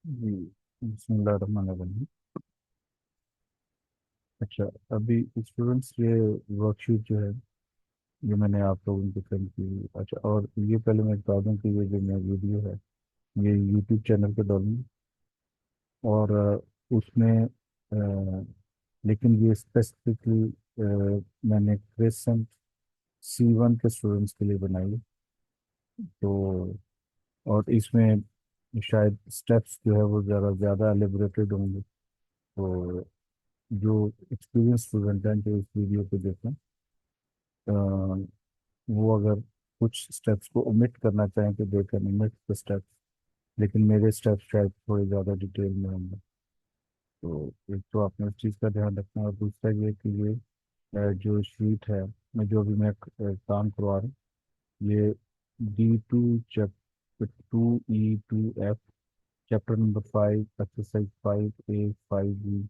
जी, बिस्मिल्लाहिर्रहमानिर्रहीम। अच्छा, अभी स्टूडेंट्स ये वर्कशीट जो है, ये मैंने आप लोगों को सेंड की। अच्छा, और ये पहले मैं बता दूं कि ये जो मैं वीडियो है, ये यूट्यूब चैनल पे डालूंगी। और उसमें लेकिन ये स्पेसिफिकली मैंने क्रेसेंट C1 के स्टूडेंट्स के लिए बनाई है। तो और इसमें शायद स्टेप्स जो है वो ज़रा ज़्यादा एलिबरेटेड होंगे। तो जो एक्सपीरियंस स्टूडेंट हैं जो इस वीडियो को देखें, अ, वो अगर कुछ स्टेप्स को ओमिट करना चाहें तो they can omit the steps. लेकिन मेरे स्टेप्स शायद थोड़े ज़्यादा डिटेल में होंगे। तो एक तो आपने उस चीज़ का ध्यान रखना, और दूसरा ये कि ये जो शीट है, मैं जो भी मैं काम करवा रहा हूँ, ये D2 chapter 2E2F chapter number 5 exercise 5A 5B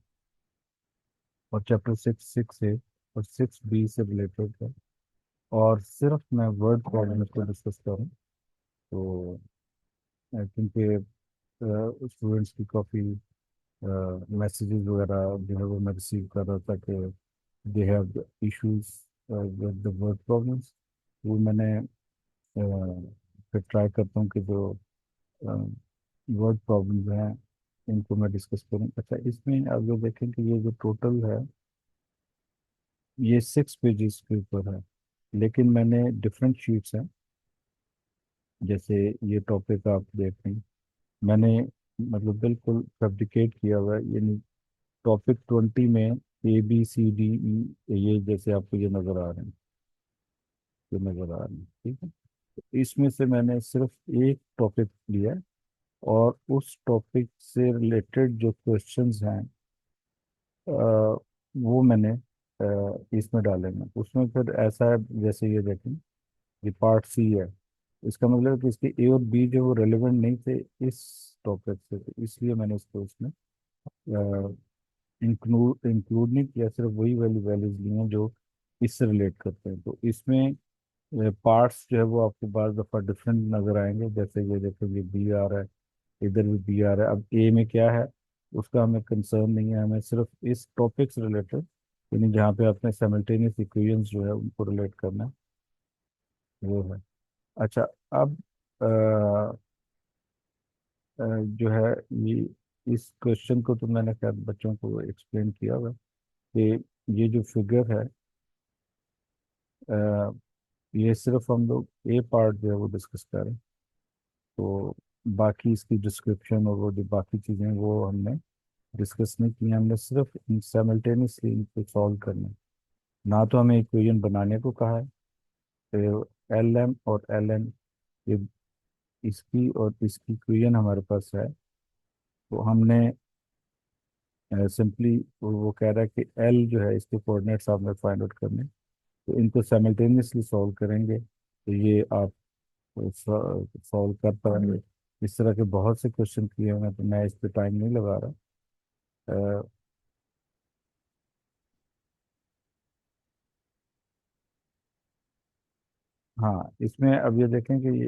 और चैप्टर 6 6A और 6B से रिलेटेड है। और सिर्फ मैं वर्ड प्रॉब्लम को डिस्कस करूँ। तो क्योंकि स्टूडेंट्स की काफ़ी मैसेजेस वगैरह जो है वो मैं रिसीव कर रहा था कि they have issues with the word problems. वो मैंने फिर ट्राई करता हूँ कि जो वर्ड प्रॉब्लम्स हैं इनको मैं डिस्कस करूँ। अच्छा, इसमें आप जो देखें कि ये जो टोटल है, ये 6 पेजेस के ऊपर है। लेकिन मैंने डिफरेंट शीट्स हैं। जैसे ये टॉपिक आप देख रहे हैं, मैंने मतलब बिल्कुल फैब्रिकेट किया हुआ है। यानी टॉपिक 20 में A B C D E, ये जैसे आपको ये नज़र आ रहे हैं, ये नज़र आ रहे हैं, ठीक है। तो इसमें से मैंने सिर्फ एक टॉपिक लिया है, और उस टॉपिक से रिलेटेड जो क्वेश्चंस हैं वो मैंने इसमें डाले हैं। उसमें फिर ऐसा है, जैसे ये देखें, ये पार्ट C है। इसका मतलब है कि इसके A और B जो वो रेलेवेंट नहीं थे इस टॉपिक से, तो इसलिए मैंने इसको उसमें इंक्लूड नहीं किया। सिर्फ वही वैल्यूज ली हैं जो इससे रिलेट करते हैं। तो इसमें पार्ट्स जो है वो आपको बार दफ़ा डिफरेंट नज़र आएंगे। जैसे ये देखो, ये बी आ रहा है, इधर भी बी आ रहा है। अब ए में क्या है उसका हमें कंसर्न नहीं है, हमें सिर्फ इस टॉपिक से रिलेटेड, यानी जहाँ पे आपने साइमल्टेनियस इक्वेशंस जो है उनको रिलेट करना है, वो है। अच्छा, अब जो है ये इस क्वेश्चन को तो मैंने खैर बच्चों को एक्सप्लेन किया हुआ है कि ये जो फिगर है, अ, ये सिर्फ हम लोग ए पार्ट जो है वो डिस्कस करें। तो बाकी इसकी डिस्क्रिप्शन और वो जो बाकी चीज़ें वो हमने डिस्कस नहीं की। हमने सिर्फ साइमल्टेनियसली इनको सॉल्व करना है। ना तो हमें इक्वेशन बनाने को कहा है। फिर LM और LN, ये इसकी और इसकी इक्वेशन हमारे पास है। तो हमने सिंपली, वो कह रहा है कि L जो है इसके कोऑर्डिनेट्स आपने फाइंड आउट करने, तो इनको साइमल्टेनियसली सॉल्व करेंगे तो ये आप सॉल्व कर पाएंगे। इस तरह के बहुत से क्वेश्चन किए हैं, तो मैं इस पे टाइम नहीं लगा रहा। हाँ, इसमें अब ये देखें कि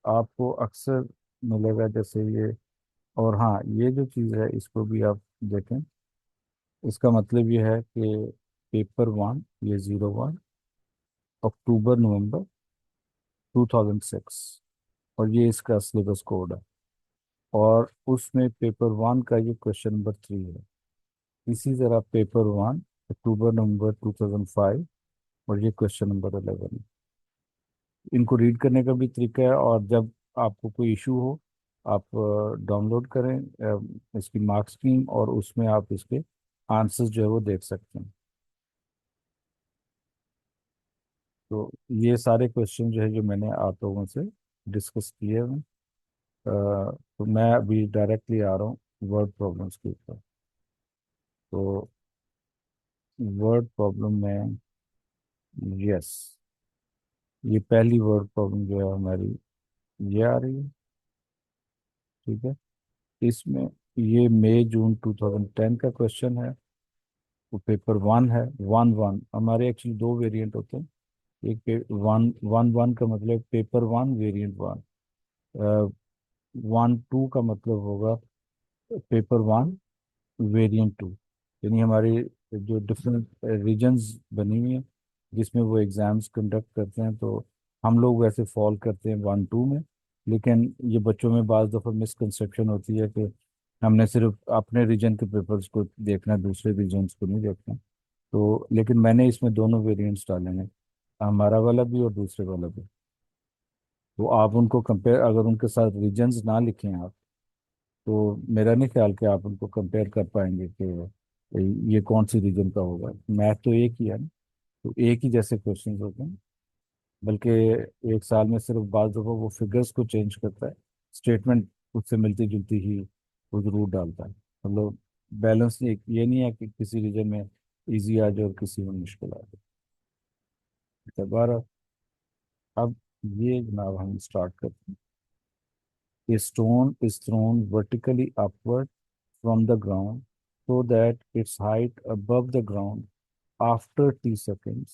आपको अक्सर मिलेगा जैसे ये। और हाँ, ये जो चीज़ है इसको भी आप देखें। इसका मतलब ये है कि पेपर 1, ये 01 अक्टूबर नवंबर 2006, और ये इसका सिलेबस कोड है। और उसमें पेपर 1 का ये क्वेश्चन नंबर 3 है। इसी तरह पेपर 1 अक्टूबर नवंबर 2005, और ये क्वेश्चन नंबर 11 है। इनको रीड करने का भी तरीका है। और जब आपको कोई इशू हो, आप डाउनलोड करें इसकी मार्क स्कीम, और उसमें आप इसके आंसर्स जो है वो देख सकते हैं। तो ये सारे क्वेश्चन जो है जो मैंने आप लोगों से डिस्कस किए हैं। तो मैं अभी डायरेक्टली आ रहा हूँ वर्ड प्रॉब्लम्स के ऊपर। तो वर्ड प्रॉब्लम में, यस, ये पहली वर्ड प्रॉब्लम जो है हमारी, ये आ रही है, ठीक है। इसमें ये मई जून 2010 का क्वेश्चन है। वो पेपर 1 है। 1 1 हमारे एक्चुअली दो वेरिएंट होते हैं। एक पे 1 1 1 का मतलब पेपर 1 वेरिएंट 1। वन टू का मतलब होगा पेपर वन वेरिएंट टू, यानी हमारी जो डिफरेंट रीजन्स बनी हुई हैं जिसमें वो एग्ज़ाम्स कंडक्ट करते हैं, तो हम लोग वैसे फॉल करते हैं वन टू में। लेकिन ये बच्चों में बाज़ दफ़ा मिसकंसेप्शन होती है कि हमने सिर्फ अपने रीजन के पेपर्स को देखना है, दूसरे रीजन्स को नहीं देखना। तो लेकिन मैंने इसमें दोनों वेरिएंट्स डाले हैं, हमारा वाला भी और दूसरे वाला भी। तो आप उनको कंपेयर, अगर उनके साथ रीजन्स ना लिखें आप, तो मेरा नहीं ख्याल कि आप उनको कंपेयर कर पाएंगे कि ये कौन सी रीजन का होगा। मैथ तो एक ही है ना, तो एक ही जैसे क्वेश्चंस होते हैं। बल्कि एक साल में सिर्फ बाज़ दफ़ा वो फिगर्स को चेंज करता है, स्टेटमेंट उससे मिलती जुलती ही वो जरूर डालता है। मतलब बैलेंस ये नहीं है कि किसी रीजन में इजी आ जाए और किसी में मुश्किल आ जाए। दोबारा अब ये जनाब हम स्टार्ट करते हैं। A stone is thrown vertically upward from the ground so that its height above the ground after t seconds,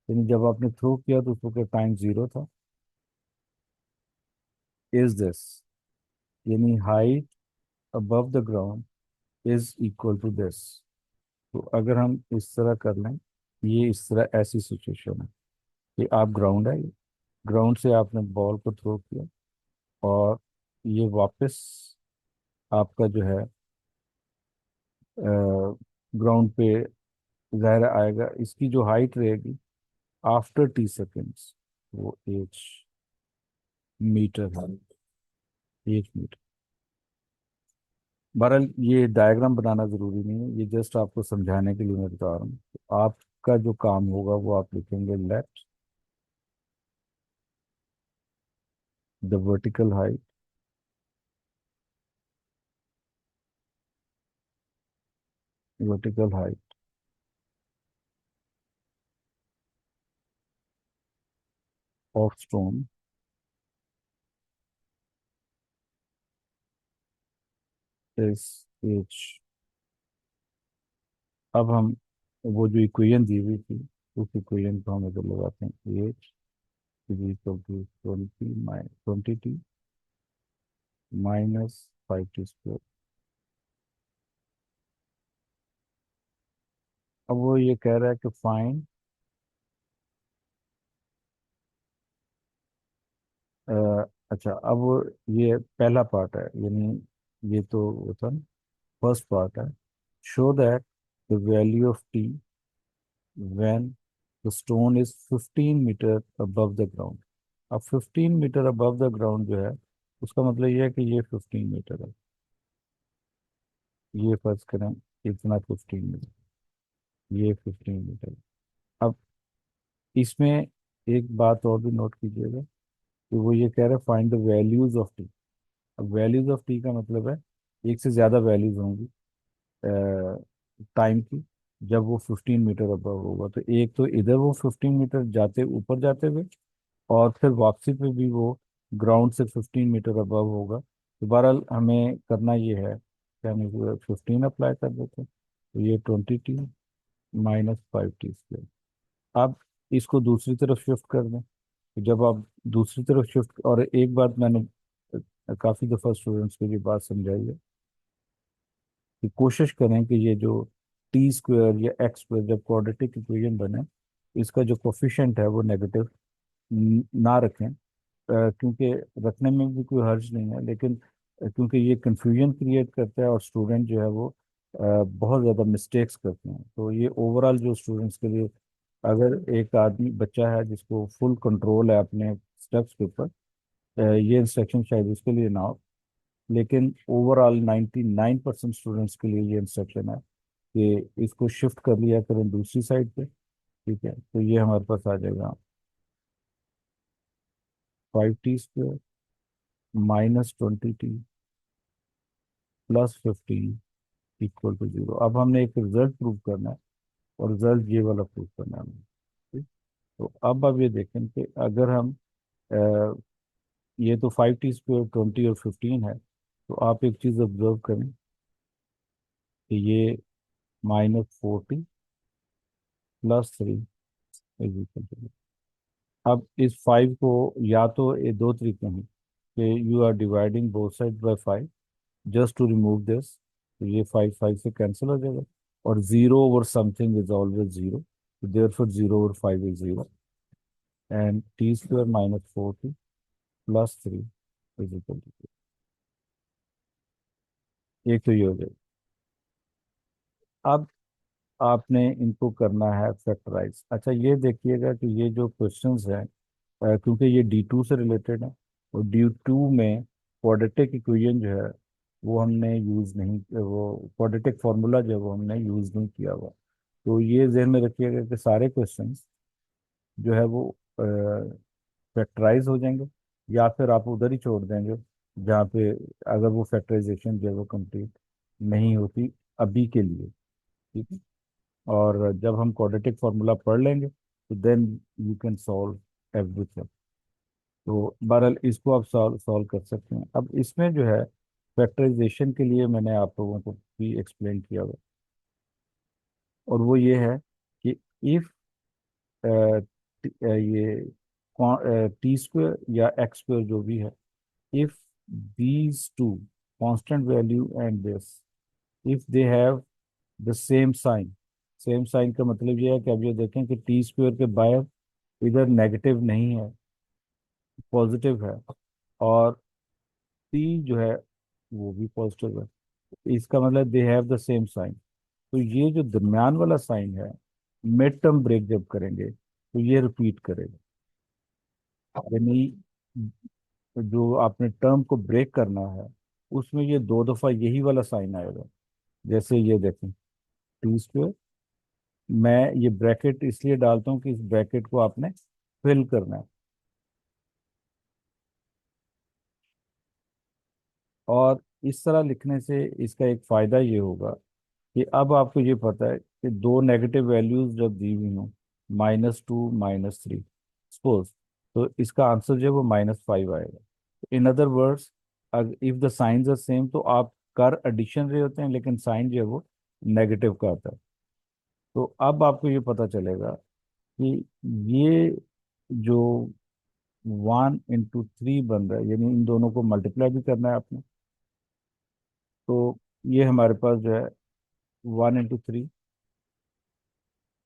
यानी जब आपने थ्रो किया तो उसको टाइम जीरो था, इज दिस, यानी height above the ground is equal to this. तो अगर हम इस तरह कर लें, ये इस तरह ऐसी सिचुएशन है कि आप ग्राउंड है, ग्राउंड से आपने बॉल को थ्रो किया और ये वापस आपका जो है ग्राउंड पे ज़ाहिर आएगा, इसकी जो हाइट रहेगी आफ्टर टी सेकेंड्स वो 1 मीटर है, 1 मीटर। बहरहाल ये डायग्राम बनाना ज़रूरी नहीं है, ये जस्ट आपको समझाने के लिए मैं बता रहा हूँ। तो आपका जो काम होगा वो आप लिखेंगे let the vertical height of stone is H. अब हम वो जो इक्वेशन दी हुई थी उस इक्वेशन को हम इधर लगाते हैं, h is equal to 20 minus 5t²। अब वो ये कह रहा है कि फाइंड, अच्छा अब ये पहला पार्ट है, यानी ये तो वो था ना, फर्स्ट पार्ट है। Show that the value of t when the stone is 15 metre above the ground. अब 15 मीटर अबव द ग्राउंड जो है उसका मतलब ये है कि ये 15 मीटर है, ये फर्ज करें इतना 15 मीटर, ये 15 मीटर। अब इसमें एक बात और भी नोट कीजिएगा कि वो ये कह रहे हैं find the values of T. अब वैल्यूज ऑफ टी का मतलब है एक से ज़्यादा वैल्यूज होंगी टाइम की जब वो 15 मीटर अबव होगा। तो एक तो इधर वो 15 मीटर जाते ऊपर जाते हुए, और फिर वापसी पे भी वो ग्राउंड से 15 मीटर अबव होगा। तो बहरहाल हमें करना ये है कि हम इसको 15 अप्लाई कर देते हैं, तो ये 20t माइनस 5t²। अब इसको दूसरी तरफ शिफ्ट कर दें। तो जब आप दूसरी तरफ शिफ्ट, और एक बात मैंने काफ़ी दफ़ा स्टूडेंट्स को ये बात समझाई है कि कोशिश करें कि ये जो t² या x² जब क्वाड्रेटिक इक्वेशन बने, इसका जो कोफिशिएंट है वो नेगेटिव ना रखें। क्योंकि रखने में भी कोई हर्ज नहीं है, लेकिन क्योंकि ये कंफ्यूजन क्रिएट करता है और स्टूडेंट जो है वो बहुत ज़्यादा मिस्टेक्स करते हैं। तो ये ओवरऑल जो स्टूडेंट्स के लिए, अगर एक आदमी बच्चा है जिसको फुल कंट्रोल है अपने स्टेप्स के ऊपर, ये इंस्ट्रक्शन शायद उसके लिए ना हो, लेकिन ओवरऑल 99% स्टूडेंट्स के लिए ये इंस्ट्रक्शन है कि इसको शिफ्ट कर लिया करें दूसरी साइड पे। ठीक है, तो ये हमारे पास आ जाएगा 5t² minus 20t plus 15 equal to 0। अब हमने एक रिजल्ट प्रूव करना है, और रिजल्ट ये वाला प्रूव करना है हमें। ठीक? तो अब ये देखें कि अगर हम अ, ये तो 5t², 20 और 15 है, तो आप एक चीज़ ऑब्जर्व करें कि ये -40 प्लस 3 इज इक्वल टू। अब इस 5 को या तो ये दो तरीके हैं, कि you are dividing both side by 5, just to remove this, तो ये 5 5 से कैंसिल हो जाएगा, और 0/समथिंग is always 0, therefore 0/5 is 0, and t² - 4t + 3 is equal to, एक तो ये हो जाएगा। अब आपने इनको करना है फैक्टराइज। अच्छा ये देखिएगा कि ये जो क्वेश्चंस हैं, क्योंकि ये D2 से रिलेटेड है, और D2 में क्वाड्रेटिक इक्वेशन जो है वो हमने यूज़ नहीं, वो क्वाड्रेटिक फार्मूला जो है वो हमने यूज़ नहीं किया हुआ। तो ये जहन में रखिएगा कि सारे क्वेश्चंस जो है वो फैक्टराइज हो जाएंगे, या फिर आप उधर ही छोड़ देंगे जहाँ पे अगर वो फैक्टराइजेशन जो है वो कंप्लीट नहीं होती अभी के लिए। ठीक है, और जब हम क्वाड्रेटिक फार्मूला पढ़ लेंगे तो then you can solve everything. तो बहरहाल इसको आप सॉल्व सॉल्व कर सकते हैं। अब इसमें जो है फैक्टराइजेशन के लिए मैंने आप लोगों को भी एक्सप्लेन किया हुआ, और वो ये है कि इफ ये t² या x² जो भी है, if these two constant value and this, if they have the same sign, same sign का मतलब ये है कि अब ये देखें कि t² के बाहर इधर नेगेटिव नहीं है, पॉजिटिव है, और t जो है वो भी पॉजिटिव है, इसका मतलब they have the same sign. तो ये जो दरमियान वाला साइन है, मिड टर्म ब्रेक जब करेंगे तो ये रिपीट करेगा, यानी जो आपने टर्म को ब्रेक करना है उसमें ये दो दफा यही वाला साइन आएगा। जैसे ये देखें t², मैं ये ब्रैकेट इसलिए डालता हूँ कि इस ब्रैकेट को आपने फिल करना है, और इस तरह लिखने से इसका एक फायदा ये होगा कि अब आपको ये पता है कि दो नेगेटिव वैल्यूज जब दी हुई हों, -2 -3 सपोज, तो इसका आंसर जो है वो -5 आएगा। In other words, if the signs are same तो आप कर एडिशन रहे होते हैं, लेकिन साइन जो है वो नेगेटिव का आता है। तो अब आपको ये पता चलेगा कि ये जो 1 × 3 बन रहा है, यानी इन दोनों को मल्टीप्लाई भी करना है आपने, तो ये हमारे पास जो है 1 × 3।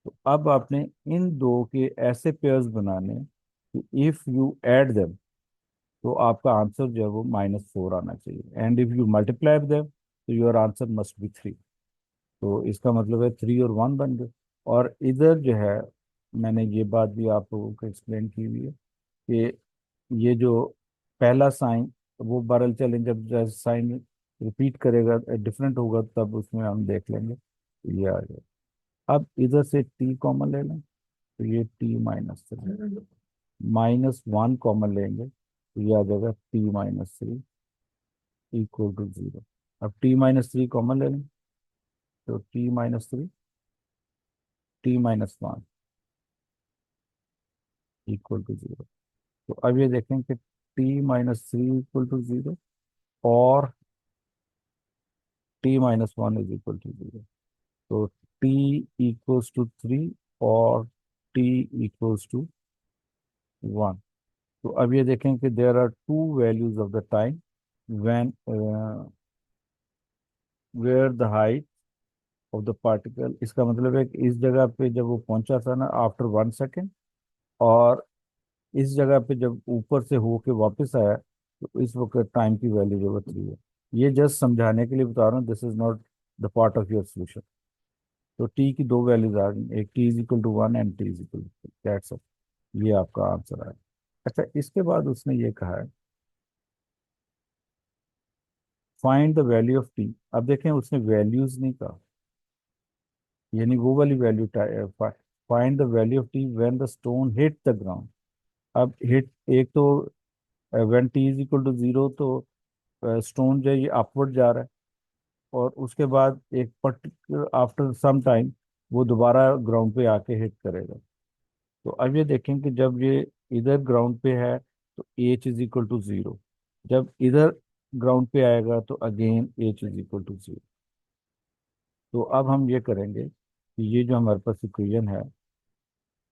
तो अब आपने इन दो के ऐसे पेयर्स बनाने कि इफ यू ऐड देम तो आपका आंसर जो है वो -4 आना चाहिए, and if you multiply them तो योर आंसर मस्ट बी 3। तो इसका मतलब है 3 और 1 बन गए। और इधर जो है मैंने ये बात भी आप लोगों को एक्सप्लेन की हुई है कि ये जो पहला साइन, वो बरल चलें जब जैसे साइन रिपीट करेगा डिफरेंट होगा तब उसमें हम देख लेंगे, ये आ जाए। अब इधर से t कॉमन ले लें तो ये t - 3, -1 कॉमन लेंगे तो ये आ जाएगा t - 3 = 0। अब t - 3 कॉमन ले लें तो t - 3, t - 1 = 0। तो अब ये देखें कि t - 3 = 0, और t - 1 = 0। तो t = 3 और t = 1। तो अब ये देखें कि there are two values of the time when where the height of the particle, इसका मतलब है कि इस जगह पे जब वो पहुंचा था ना आफ्टर 1 सेकेंड, और इस जगह पे जब ऊपर से होके वापस आया तो इस वक्त टाइम की वैल्यू जो है 3 है। ये जस्ट समझाने के लिए बता रहा हूँ, this is not the part of your solution. तो टी की दो वैल्यूज आ गई, एक t = 1 and t that's all, ये आपका आंसर है। अच्छा इसके बाद उसने ये कहा है find the value of T. अब देखें उसने वैल्यूज नहीं कहा, यानी वो वाली value, find the value of t when the stone hit the ground. अब हिट, एक तो व्हेन t = 0 तो स्टोन जो है ये अपवर्ड जा रहा है, और उसके बाद एक पर्टिकुलर आफ्टर सम टाइम वो दोबारा ग्राउंड पे आके हिट करेगा। तो अब ये देखें कि जब ये इधर ग्राउंड पे है तो h = 0, जब इधर ग्राउंड पे आएगा तो अगेन h = 0। तो अब हम ये करेंगे कि ये जो हमारे पास इक्वेशन है,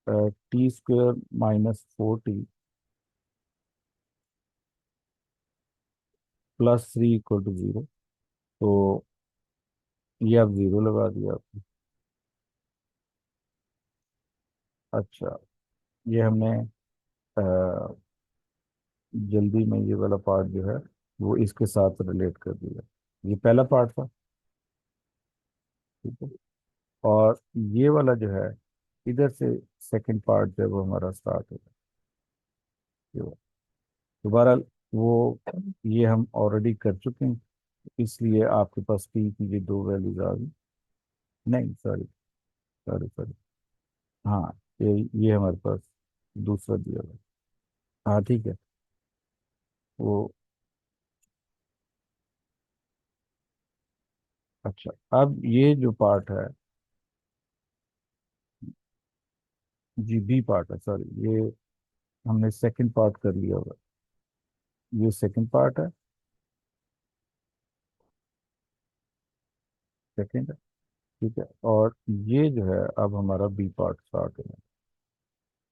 t² - 4t +3 = 0। तो ये आप 0 लगा दिया आपने। अच्छा, ये हमने अ, जल्दी में ये वाला पार्ट जो है वो इसके साथ रिलेट कर दिया। ये पहला पार्ट था। ठीक है। और ये वाला जो है, इधर से सेकंड पार्ट जो है वो हमारा स्टार्ट होगा। ये वाला। दोबारा वो, ये हम ऑलरेडी कर चुके हैं, इसलिए आपके पास पी की ये दो वैल्यूज आ गई। नहीं, सॉरी, सॉरी, सॉरी। हाँ, ये हमारे पास दूसरा दिया हुआ है। हाँ, ठीक है। वो, अच्छा, अब ये जो पार्ट है, जी बी पार्ट है, सॉरी, ये हमने सेकंड पार्ट कर लिया हुआ है। ये सेकंड पार्ट है। सेकंड है। ठीक है। और ये जो है अब हमारा बी पार्ट स्टार्ट है,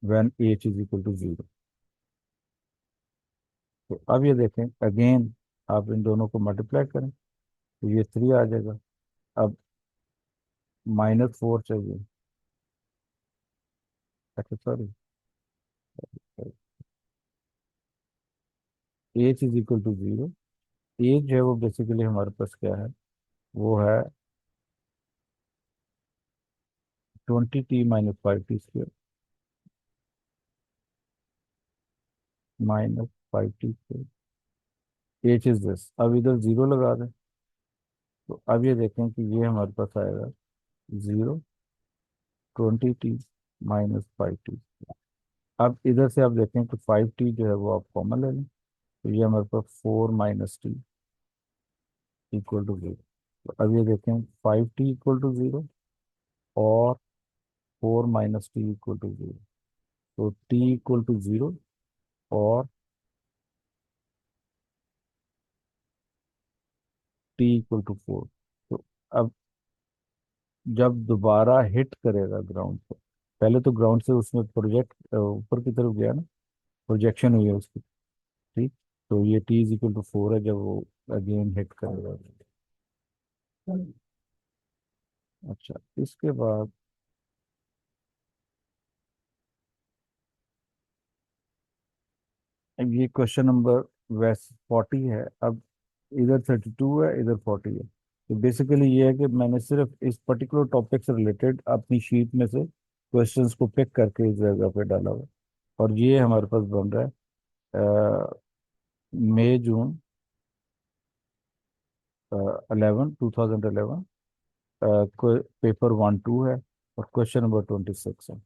when h is equal to 0। तो अब ये देखें अगेन, आप इन दोनों को मल्टीप्लाई करें तो ये 3 आ जाएगा। अब -4 चाहिए। अच्छा, sorry, h is equal to 0। H जो है वो बेसिकली हमारे पास क्या है, वो है 20t - 5t² -5t²। H is this. अब इधर 0 लगा दें तो अब ये देखें कि ये हमारे पास आएगा 0, 20t - 5t। अब इधर से आप देखें तो 5t जो है वो आप कॉमन ले लें, तो ये हमारे पास 4 - t = 0। तो अब ये देखें 5t = 0 और 4 - t = 0। तो t = 0 और t = 4। तो अब जब दोबारा हिट करेगा ग्राउंड को, पहले तो ग्राउंड से उसमें प्रोजेक्ट ऊपर की तरफ गया ना, प्रोजेक्शन हुई है उसकी। ठीक। तो ये t = 4 है जब वो अगेन हिट करेगा। अच्छा, इसके बाद अब ये क्वेश्चन नंबर वैसे 40 है। अब इधर 32 है, इधर 40 है। तो बेसिकली ये है कि मैंने सिर्फ इस पर्टिकुलर टॉपिक से रिलेटेड अपनी शीट में से क्वेश्चंस को पिक करके इस जगह पे डाला हुआ है। और ये हमारे पास बन रहा है मई जून 2011। पेपर 1-2 है और क्वेश्चन नंबर 26 है।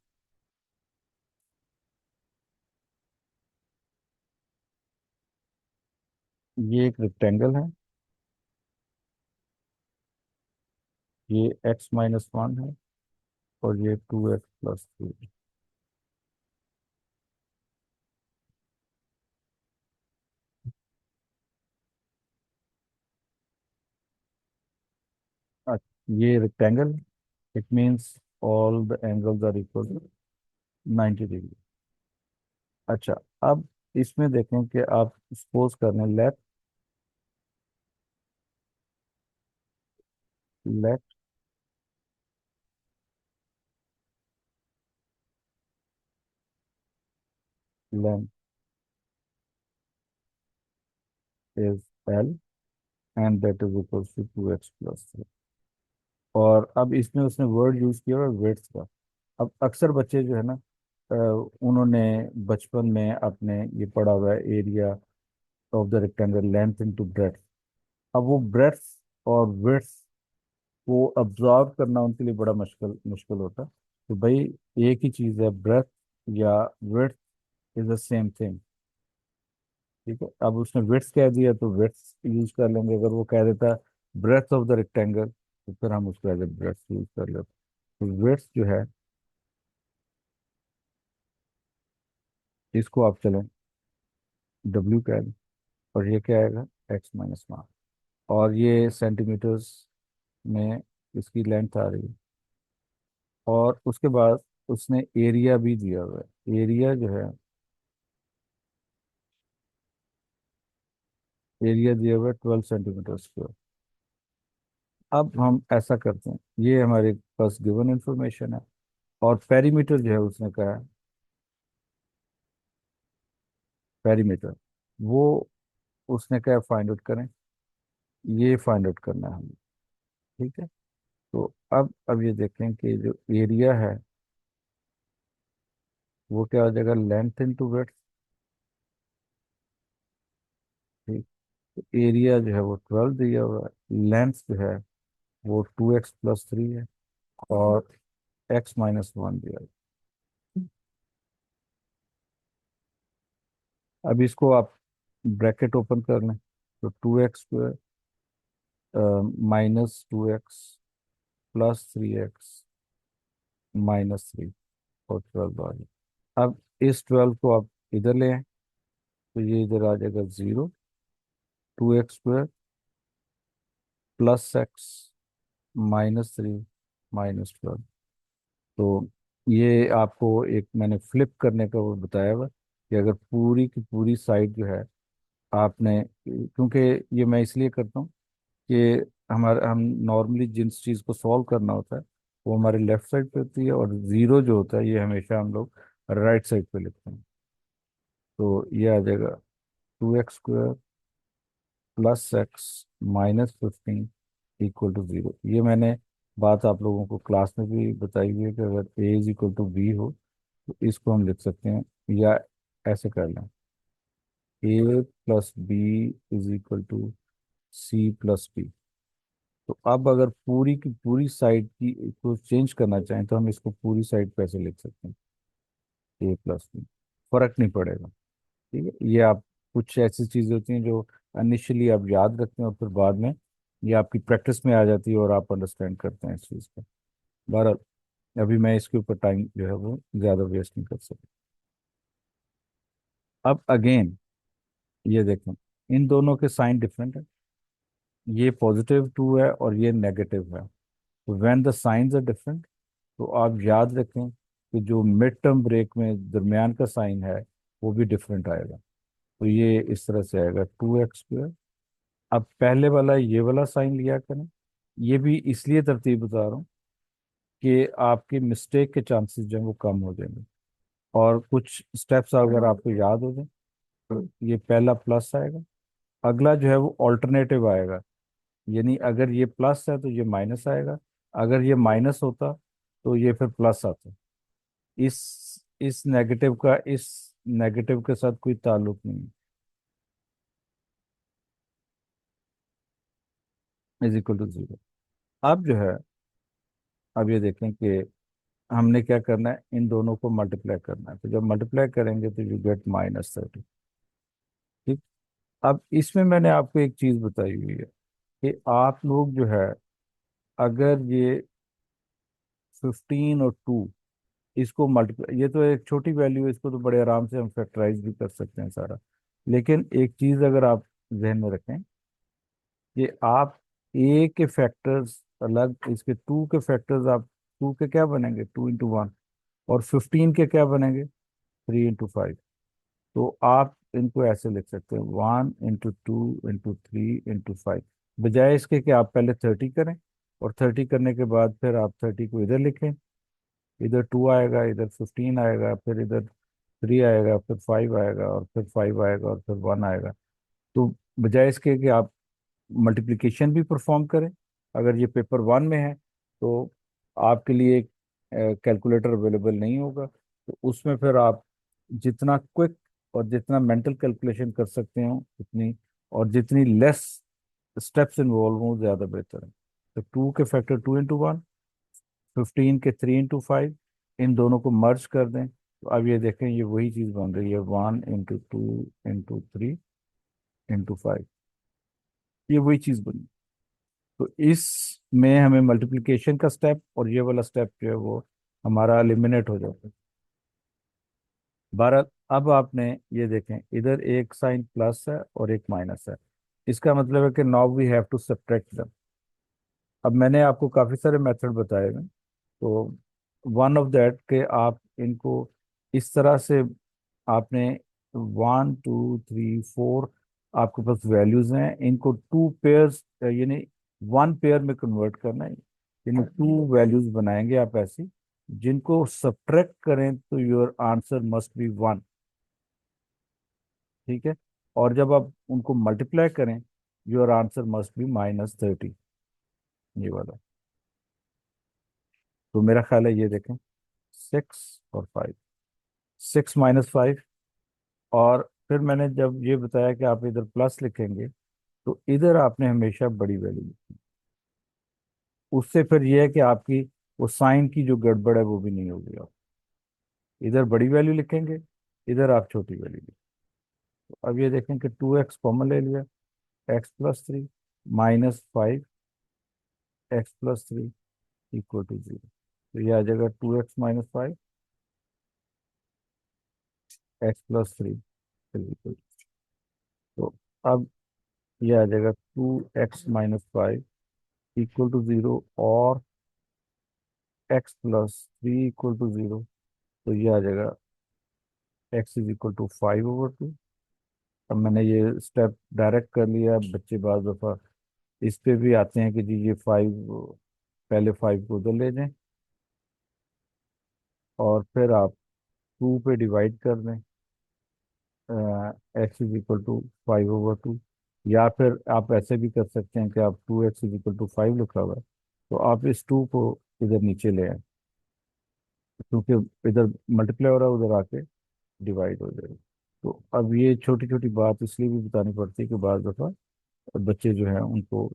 ये एक रेक्टेंगल है। ये x - 1 है और ये 2x + 3। ये rectangle, it means all the angles are equal to 90 degree. अच्छा, अब इसमें देखें कि आप सपोज कर लें, let length is L and that is equal to 2x + 3। और अब इसमें उसने वर्ड यूज किया है वेट्स का। अब अक्सर बच्चे जो है ना, उन्होंने बचपन में अपने ये पढ़ा हुआ है, area of the rectangle length into breadth. अब वो ब्रेड्थ और विड्थ को अब्जॉर्व करना उनके लिए बड़ा मुश्किल मुश्किल होता है। तो भाई, एक ही चीज़ है, ब्रेथ या width is the same thing. ठीक है। अब उसने विड्थ कह दिया तो विड्थ यूज कर लेंगे। अगर वो कह देता ब्रेथ ऑफ द रेक्टेंगल तो फिर हम उसको एज ए ब्रेथ यूज कर लेते। तो विड्थ जो है, इसको आप चलें W कह लें, और ये क्या आएगा, x - 1। और ये सेंटीमीटर्स में इसकी लेंथ आ रही है। और उसके बाद उसने एरिया भी दिया हुआ है। एरिया जो है, एरिया दिया हुआ है 12 सेंटीमीटर स्क्वायर। अब हम ऐसा करते हैं, ये हमारे पास गिवन इंफॉर्मेशन है, और पेरीमीटर जो है उसने कहा है, पेरीमीटर वो उसने कहा फाइंड आउट करें, ये फाइंड आउट करना है हमें। ठीक है। तो अब ये देखें कि जो एरिया है वो क्या हो जाएगा, लेंथ इंटू विड्थ। ठीक। तो एरिया जो है वो 12 दिया हुआ है, लेंथ जो है वो 2x+3 है, और x-1 दिया है। अब इसको आप ब्रैकेट ओपन कर लें, तो 2x² -2x + 3x -3 और 12 आ गया। अब इस 12 को आप इधर ले आए, तो ये इधर आ जाएगा 0, 2x² +x -3 -12। तो ये आपको एक मैंने फ्लिप करने का वो बताया हुआ, कि अगर पूरी की पूरी साइड जो है आपने, क्योंकि ये मैं इसलिए करता हूँ कि हम नॉर्मली जिस चीज़ को सॉल्व करना होता है वो हमारे लेफ्ट साइड पे होती है, और ज़ीरो जो होता है ये हमेशा हम लोग राइट साइड पे लिखते हैं। तो ये आ जाएगा 2x² +x -15 = 0। ये मैंने बात आप लोगों को क्लास में भी बताई हुई है कि अगर a = b हो तो इसको हम लिख सकते हैं, या ऐसे कर लें, a + b = c + b। तो अब अगर पूरी की पूरी साइड की को चेंज करना चाहें तो हम इसको पूरी साइड पे ऐसे लिख सकते हैं, a + b, फर्क नहीं पड़ेगा। ठीक है। ये आप, कुछ ऐसी चीजें होती हैं जो इनिशियली आप याद रखते हैं और फिर बाद में ये आपकी प्रैक्टिस में आ जाती है और आप अंडरस्टैंड करते हैं इस चीज़ को। बहरहाल अभी मैं इसके ऊपर टाइम जो है वो ज़्यादा वेस्ट नहीं कर सकता। अब अगेन ये देखें, इन दोनों के साइन डिफरेंट है, ये +2 है और ये नेगेटिव है। तो when the signs are different, तो आप याद रखें कि जो मिड टर्म ब्रेक में दरमियान का साइन है वो भी डिफरेंट आएगा। तो ये इस तरह से आएगा 2x²। अब पहले वाला ये वाला साइन लिया करें, ये भी इसलिए तरतीब बता रहा हूँ कि आपके मिस्टेक के चांसेस जो है वो कम हो जाएंगे, और कुछ स्टेप्स अगर आपको याद हो जाए, तो ये पहला प्लस आएगा, अगला जो है वो ऑल्टरनेटिव आएगा, यानी अगर ये प्लस है तो ये माइनस आएगा, अगर ये माइनस होता तो ये फिर प्लस आता। इस नेगेटिव के साथ कोई ताल्लुक नहीं, = 0। अब जो है, अब ये देखें कि हमने क्या करना है, इन दोनों को मल्टीप्लाई करना है, तो जब मल्टीप्लाई करेंगे तो यू गेट -30। ठीक। अब इसमें मैंने आपको एक चीज बताई हुई है कि आप लोग जो है, अगर ये 15 और 2, इसको मल्टीप्लाई, ये तो एक छोटी वैल्यू है, इसको तो बड़े आराम से हम फैक्टराइज भी कर सकते हैं सारा। लेकिन एक चीज अगर आप जहन में रखें कि आप ए के फैक्टर्स अलग, इसके टू के फैक्टर्स आप, टू के क्या बनेंगे, 2 × 1, और 15 के क्या बनेंगे, 3 × 5। तो आप इनको ऐसे लिख सकते हैं, 1 × 2 × 3 × 5, बजाय इसके कि आप पहले 30 करें, और 30 करने के बाद फिर आप 30 को इधर लिखें, इधर 2 आएगा, इधर 15 आएगा, फिर इधर 3 आएगा, फिर 5 आएगा, और फिर 5 आएगा, और फिर 1 आएगा। तो बजाय इसके कि आप मल्टीप्लिकेशन भी परफॉर्म करें, अगर ये पेपर 1 में है तो आपके लिए एक कैलकुलेटर अवेलेबल नहीं होगा, तो उसमें फिर आप जितना क्विक और जितना मेंटल कैलकुलेशन कर सकते हो उतनी, और जितनी लेस स्टेप्स इन्वॉल्व हो ज़्यादा बेहतर है। तो 2 के फैक्टर 2 × 1, 15 के 3 × 5, इन दोनों को मर्ज कर दें, तो अब ये देखें ये वही चीज़ बन रही है, 1 × 2 × 3 × 5, ये वही चीज़ बनी। तो इसमें हमें मल्टीप्लिकेशन का स्टेप और ये वाला स्टेप जो है वो हमारा एलिमिनेट हो जाता है। 12। अब आपने ये देखें, इधर एक साइन प्लस है और एक माइनस है, इसका मतलब है कि now we have to subtract them। अब मैंने आपको काफ़ी सारे मेथड बताए हैं, तो वन ऑफ दैट के आप इनको इस तरह से आपने 1 2 3 4 आपके पास वैल्यूज हैं, इनको टू पेयर्स यानी वन पेयर में कन्वर्ट करना है। यानी टू वैल्यूज बनाएंगे आप ऐसी, जिनको सब्ट्रैक्ट करें तो your answer must be one. ठीक है। और जब आप उनको मल्टीप्लाई करें, योर आंसर मस्ट बी -30। ये वाला। तो मेरा ख्याल है, ये देखें, 6 और 5, 6 - 5। और फिर मैंने जब ये बताया कि आप इधर प्लस लिखेंगे, तो इधर आपने हमेशा बड़ी वैल्यू लिखी। उससे फिर ये है कि आपकी वो साइन की जो गड़बड़ है वो भी नहीं होगी। आप इधर बड़ी वैल्यू लिखेंगे, इधर आप छोटी वैल्यू लिखेंगे। तो अब ये देखें कि 2x कॉमन ले लिया, x+3 -5 x+3 = 0। तो ये आ जाएगा 2x - 5 x+3 = तो अब ये आ जाएगा 2x - 5 = 0 और x+3 = 0। तो ये आ जाएगा x = 5/2। अब मैंने ये स्टेप डायरेक्ट कर लिया। बच्चे बाज दफा इस पे भी आते हैं कि जी ये 5, पहले 5 को उधर ले जाएं और फिर आप 2 पे डिवाइड कर दें, x = 5/2। या फिर आप ऐसे भी कर सकते हैं कि आप 2x = 5 लिखा हुआ है, तो आप इस 2 को इधर नीचे ले आए, क्योंकि इधर मल्टीप्लाई हो रहा है, उधर आके डिवाइड हो जाएगा। तो अब ये छोटी छोटी बात इसलिए भी बतानी पड़ती है कि बाज़ दफ़ा बच्चे जो हैं उनको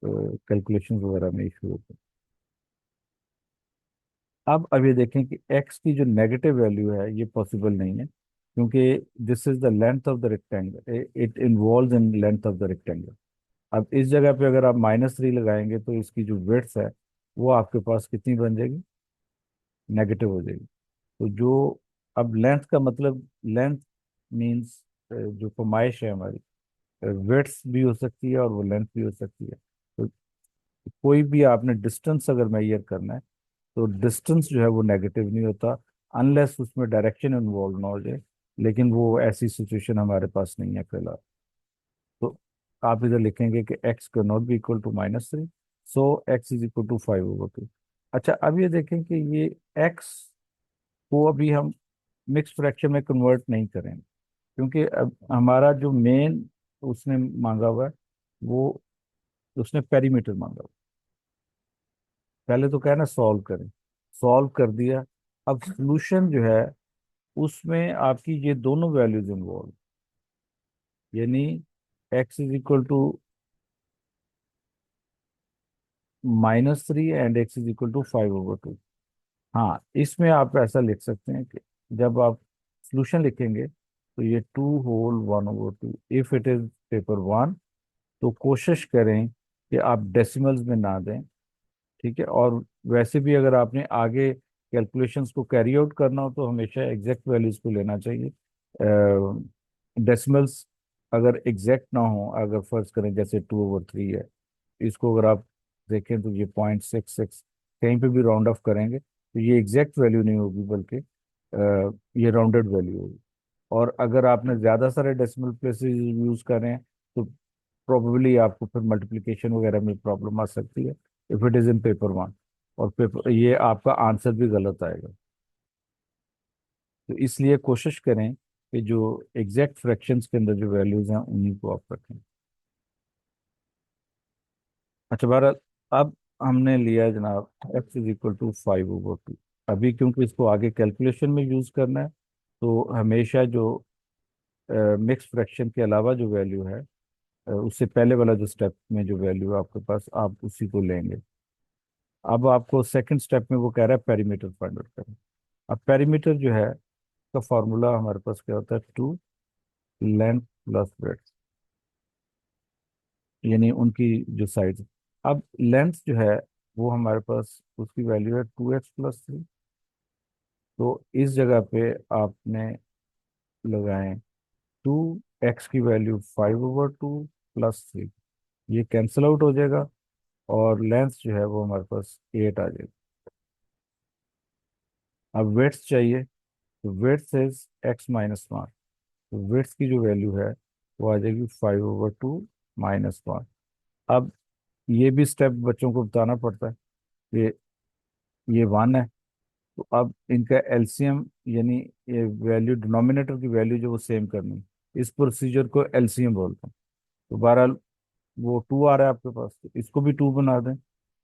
कैलकुलेशन वगैरह में इशू होते हैं। अब ये देखें कि x की जो नेगेटिव वैल्यू है ये पॉसिबल नहीं है, क्योंकि this is the length of the rectangle, it involve in length of the rectangle. अब इस जगह पे अगर आप -3 लगाएंगे तो इसकी जो विड्थ है वो आपके पास कितनी बन जाएगी? नेगेटिव हो जाएगी। तो जो अब लेंथ का मतलब, लेंथ मीन्स जो फरमाइश है हमारी, विड्थ भी हो सकती है और वो लेंथ भी हो सकती है। तो कोई भी आपने डिस्टेंस अगर मेजर करना है, तो डिस्टेंस जो है वो नेगेटिव नहीं होता, अनलेस उसमें डायरेक्शन इन्वॉल्व ना हो जाए। लेकिन वो ऐसी सिचुएशन हमारे पास नहीं है फिलहाल। तो आप इधर लिखेंगे कि x का not be equal to -3, so x = 5/2। अच्छा, अब ये देखें कि ये x को अभी हम मिक्स फ्रैक्शन में कन्वर्ट नहीं करेंगे, क्योंकि अब हमारा जो मेन उसने मांगा हुआ है, वो उसने पेरीमीटर मांगा हुआ है। पहले तो क्या है ना, सॉल्व करें, सॉल्व कर दिया। अब सॉल्यूशन जो है उसमें आपकी ये दोनों वैल्यूज इन्वॉल्व, यानी x = -3 एंड x = 5/2। हाँ, इसमें आप ऐसा लिख सकते हैं कि जब आप सॉल्यूशन लिखेंगे तो ये 2 whole 1/2, if it is paper 1, तो कोशिश करें कि आप डेसिमल्स में ना दें। ठीक है। और वैसे भी अगर आपने आगे कैलकुलेशंस को कैरी आउट करना हो तो हमेशा एग्जैक्ट वैल्यूज को लेना चाहिए। डेसिमल्स अगर एग्जैक्ट ना हो, अगर फर्ज करें जैसे 2/3 है, इसको अगर आप देखें तो ये 0.66, कहीं पे भी राउंड ऑफ करेंगे तो ये एग्जैक्ट वैल्यू नहीं होगी, बल्कि ये राउंडेड वैल्यू होगी। और अगर आपने ज़्यादा सारे डेसिमल प्लेसेस यूज़ करें तो प्रोबेबली आपको फिर मल्टीप्लिकेशन वगैरह में प्रॉब्लम आ सकती है, if it is in paper 1। और पेपर ये आपका आंसर भी गलत आएगा। तो इसलिए कोशिश करें कि जो एग्जैक्ट फ्रैक्शंस के अंदर जो वैल्यूज हैं उन्हीं को आप रखें। अच्छा भारत, अब हमने लिया है जनाब x = 5/2। अभी क्योंकि इसको आगे कैलकुलेशन में यूज करना है, तो हमेशा जो मिक्स फ्रैक्शन के अलावा जो वैल्यू है, उससे पहले वाला जो स्टेप में जो वैल्यू है आपके पास, आप उसी को लेंगे। अब आपको सेकंड स्टेप में वो कह रहा है पेरीमीटर फाइंड आउट करें। अब पेरीमीटर जो है का फॉर्मूला हमारे पास क्या होता है? 2 लेंथ + ब्रेड्थ, यानी उनकी जो साइज। अब लेंथ जो है वो हमारे पास उसकी वैल्यू है 2x + 3। तो इस जगह पे आपने लगाएं 2x की वैल्यू 5/2 + 3, ये कैंसिल आउट हो जाएगा और लेंथ जो है वो हमारे पास 8 आ जाएगी। अब वेट्स चाहिए, तो वेट्स इज x - 1। तो वेट्स की जो वैल्यू है वो आ जाएगी 5/2 - 1। अब ये भी स्टेप बच्चों को बताना पड़ता है। ये ये 1 है, तो अब इनका एलसीएम यानी ये वैल्यू, डिनोमिनेटर की वैल्यू जो वो सेम करनी है, इस प्रोसीजर को एलसीएम बोलते हैं। तो बहरहाल वो 2 आ रहा है आपके पास, तो इसको भी 2 बना दें,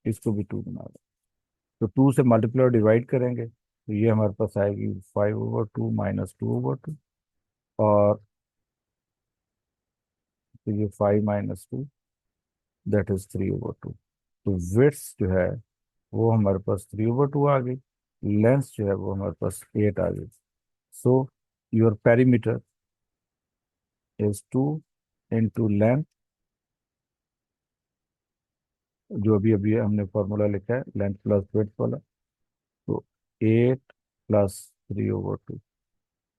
इसको भी 2 बना दें। तो 2 से मल्टीप्लाई और डिवाइड करेंगे तो ये हमारे पास आएगी 5/2 - 2/2। और तो ये 5 - 2, दैट इज 3/2। तो विड्थ जो है वो हमारे पास 3/2 आ गई, लेंथ जो है वो हमारे पास 8 आ गई। So your perimeter is 2 into length, जो अभी अभी हमने फॉर्मूला लिखा है लेंथ प्लस विड्थ वाला। तो 8 प्लस 3/2।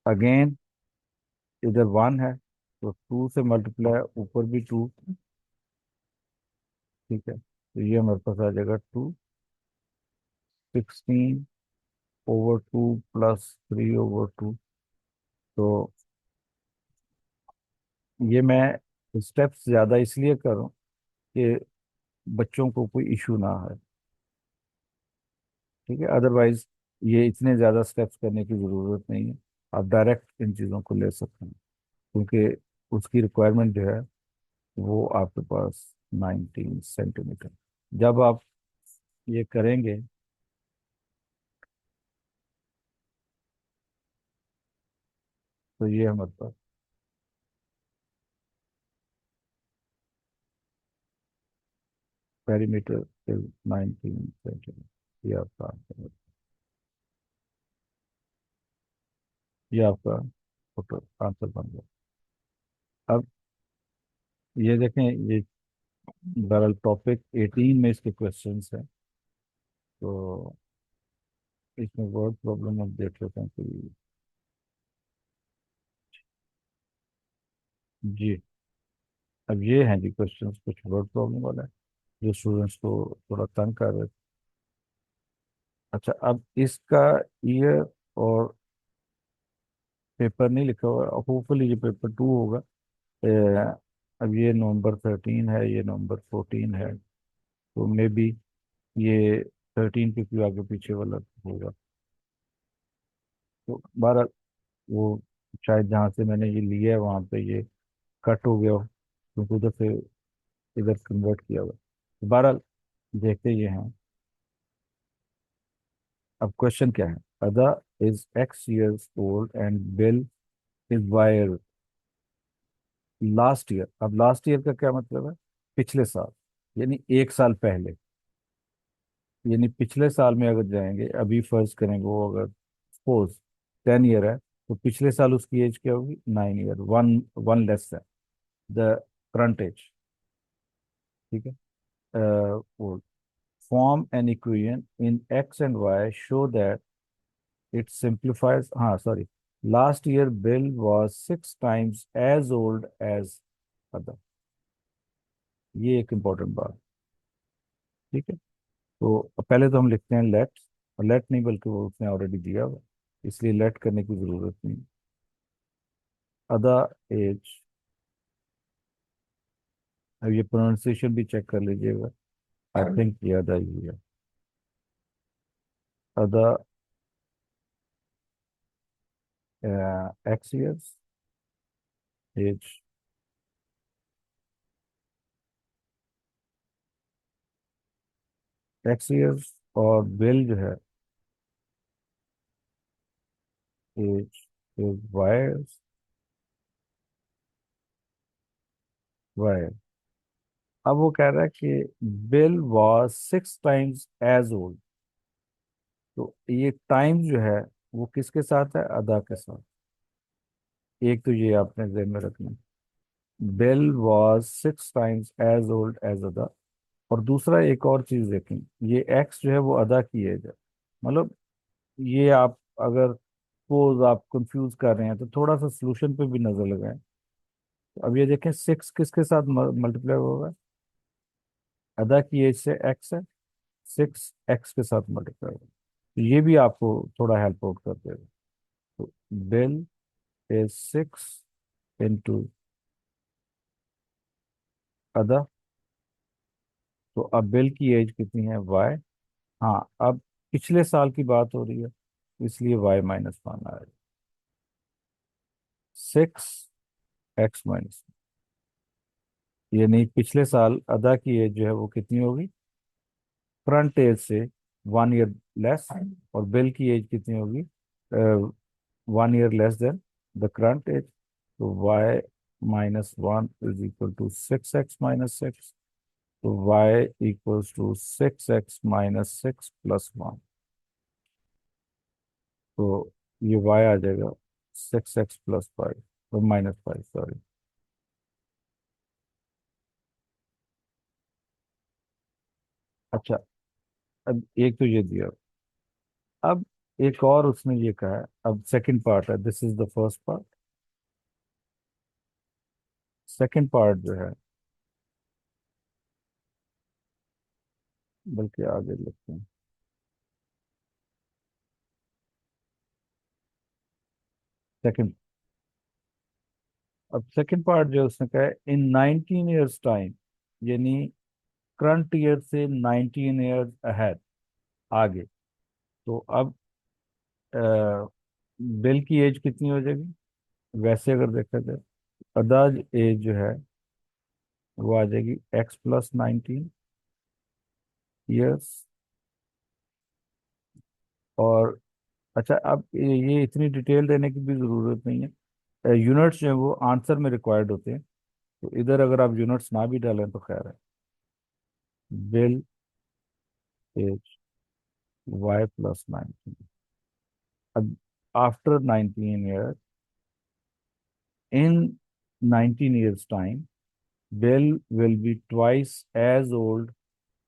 अगेन इधर 1 है, तो 2 से मल्टीप्लाई, ऊपर भी 2। ठीक है, तो ये हमारे पास आ जाएगा 2 16/2 प्लस 3/2। तो ये मैं स्टेप्स ज़्यादा इसलिए करूँ कि बच्चों को कोई इशू ना है। ठीक है, अदरवाइज ये इतने ज़्यादा स्टेप्स करने की ज़रूरत नहीं है। आप डायरेक्ट इन चीज़ों को ले सकते हैं, क्योंकि उसकी रिक्वायरमेंट जो है वो आपके पास 19 सेंटीमीटर। जब आप ये करेंगे तो ये हमारे पास पेरीमीटर इज 19 सेंटीमीटर। ये आपका टोटल आंसर बन गया। अब ये देखें, ये बहरहाल टॉपिक 18 में इसके क्वेश्चंस हैं। तो इसमें वर्ड प्रॉब्लम अब देख लेते हैं कि जी, अब ये हैं जी क्वेश्चंस, कुछ वर्ड प्रॉब्लम वाला है जो स्टूडेंट्स को थोड़ा तंग कर रहे थे। अच्छा, अब इसका ईयर और पेपर नहीं लिखा हुआ, होपफुली ये पेपर 2 होगा। अब ये नवंबर 13 है, ये नवंबर 14 है, तो मे बी ये 13 के क्यों आगे पीछे वाला होगा। तो 12, वो शायद जहाँ से मैंने ये लिया है वहाँ पे ये कट हो गया हो, क्योंकि उधर से इधर कन्वर्ट किया हुआ। तो बहरहाल देखते ये हैं। अब क्वेश्चन क्या है? Ada is X years old and Bill is y last year. अब लास्ट ईयर का क्या मतलब है? पिछले साल, यानी 1 साल पहले। यानी पिछले साल में अगर जाएंगे, अभी फर्ज करेंगे वो अगर सपोज 10 ईयर है, तो पिछले साल उसकी एज क्या होगी? 9 ईयर, वन वन लेस है द करंट एज। ठीक है, वो form an equation in x and Y show that it simplifies, हाँ sorry, last year Bill was 6 times as old age other. ये एक इम्पोर्टेंट बात। ठीक है, तो पहले तो हम लिखते हैं लेट, और लेट नहीं बल्कि वो उसने ऑलरेडी दिया हुआ, इसलिए लेट करने की जरूरत नहीं। अदा एज, अब ये प्रोनाउंसिएशन भी चेक कर लीजिएगा। आई थिंक ये अदा ही है। Ada x years age, x years, और बिल जो है एज इज वाई, वाई। अब वो कह रहा है कि Bill was 6 times as old. तो ये टाइम जो है वो किसके साथ है? अदा के साथ। एक तो ये आपने ध्यान में रखना, Bill was 6 times as old as Ada. और दूसरा एक और चीज देखें, ये एक्स जो है वो अदा की एज है। मतलब ये आप अगर सपोज आप कंफ्यूज कर रहे हैं तो थोड़ा सा सोल्यूशन पे भी नजर लगाएं। तो अब ये देखें, 6 किसके साथ मल्टीप्लाई होगा? अदा की एज से एक्स है, 6 एक्स के साथ मल्टीप्लाई होगा। तो ये भी आपको थोड़ा हेल्प आउट कर देगा। तो बिल इज 6 इंटू अदा। तो अब बिल की एज कितनी है, वाई। हाँ, अब पिछले साल की बात हो रही है, इसलिए y-1 आएगा। 6x-, यानी पिछले साल अदा की एज जो है वो कितनी होगी, करंट एज से 1 ईयर लेस। और बिल की एज कितनी होगी, 1 year less than the current age. तो y-1 is equal to 6x-6। तो y इक्वल्स टू 6x-6 + 1। तो ये y आ जाएगा 6x + 5, और -5, सॉरी। अच्छा, अब एक तो ये दिया। अब एक और उसने ये कहा है, अब सेकंड पार्ट है, this is the first part. Second part जो है, बल्कि आगे लिखते हैं। सेकंड, अब सेकंड पार्ट जो उसने कहा है, इन 19 ईयर्स टाइम, यानी करंट ईयर से 19 ईयर्स अहेड, आगे। तो अब बिल की एज कितनी हो जाएगी, वैसे अगर देखा जाए, अदाज एज जो है वो आ जाएगी x + 19 ईयर्स। और अच्छा, अब ये इतनी डिटेल देने की भी ज़रूरत नहीं है, यूनिट्स जो है वो आंसर में रिक्वायर्ड होते हैं। तो इधर अगर आप यूनिट्स ना भी डालें तो खैर है। Bill age y + 19। अब after 19 year, in 19 years time, Bill will be twice age old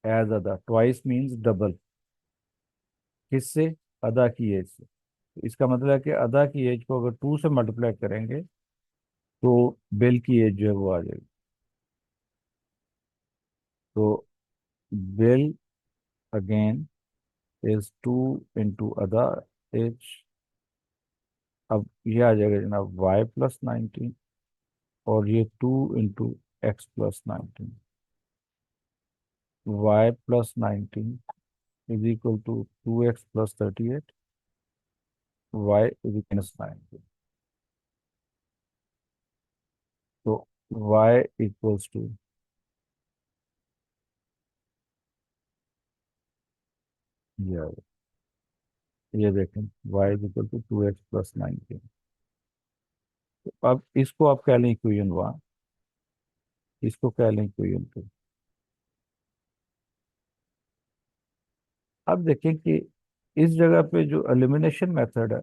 as Ada. Twice means double. किससे, अदा की एज से। तो इसका मतलब है कि अदा की एज को अगर 2 से मल्टीप्लाई करेंगे तो बिल की एज जो है वो आ जाएगी। तो बिल अगेन इज 2 × अदा एज। अब ये आ जाएगा जनाब y + 19, और ये 2 × x + 19। y + 19 is equal to 2x + 38। y is -19। तो y इक्वल्स टू, ये देखें, y is equal to 2x + 19। तो अब इसको आप कह लें इक्वेशन 1, इसको कह लें इक्वेशन 2। अब देखें कि इस जगह पे जो एलिमिनेशन मेथड है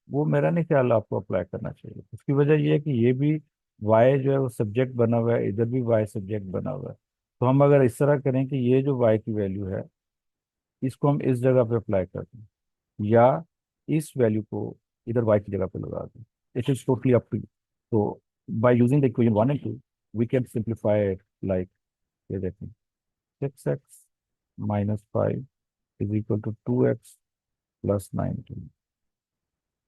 वो मेरा नहीं ख्याल आपको अप्लाई करना चाहिए। उसकी वजह ये है कि ये भी y जो है वो सब्जेक्ट बना हुआ है, इधर भी y सब्जेक्ट बना हुआ है। तो हम अगर इस तरह करें कि ये जो y की वैल्यू है इसको हम इस जगह पे अप्लाई कर दें, या इस वैल्यू को इधर y की जगह पे लगा दें, it is totally up to you. तो by using the equation 1 and 2 we can simplify it like, ये देखें, 6x - 5 is equal to 2x + 19।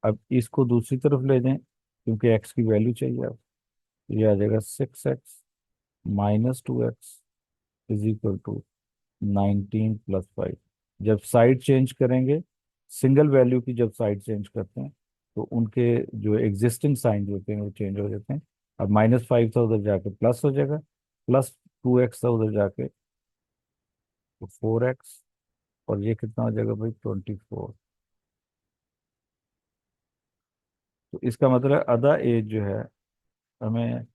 अब इसको दूसरी तरफ ले जाएं, क्योंकि x की वैल्यू चाहिए। अब ये आ जाएगा 6x - 2x is equal to 19 + 5। जब साइड चेंज करेंगे, सिंगल वैल्यू की जब साइड चेंज करते हैं तो उनके जो एग्जिस्टिंग साइन होते हैं वो चेंज हो जाते हैं। अब -5 था उधर जाके प्लस हो जाएगा, +2x था उधर जाके तो 4x। और ये कितना हो जाएगा भाई, 24। तो इसका मतलब है अदा एज जो है हमें,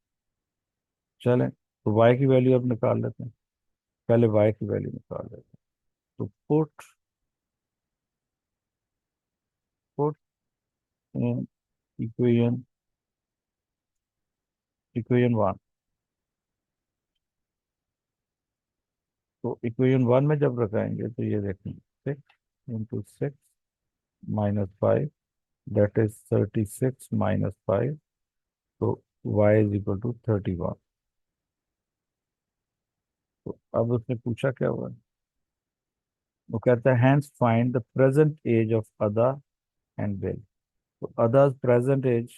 चलें तो y की वैल्यू अब निकाल लेते हैं। पहले y की वैल्यू निकाल लेते हैं। तो put put in equation equation 1। तो इक्वेशन 1 में जब रखाएंगे तो ये देखेंगे, 6 × 6 - 5, दैट इज 36 - 5। तो y इज इक्वल टू 31। तो अब उसने पूछा क्या हुआ, वो कहता है hence find the present age of Ada and Bill. तो Ada's present age,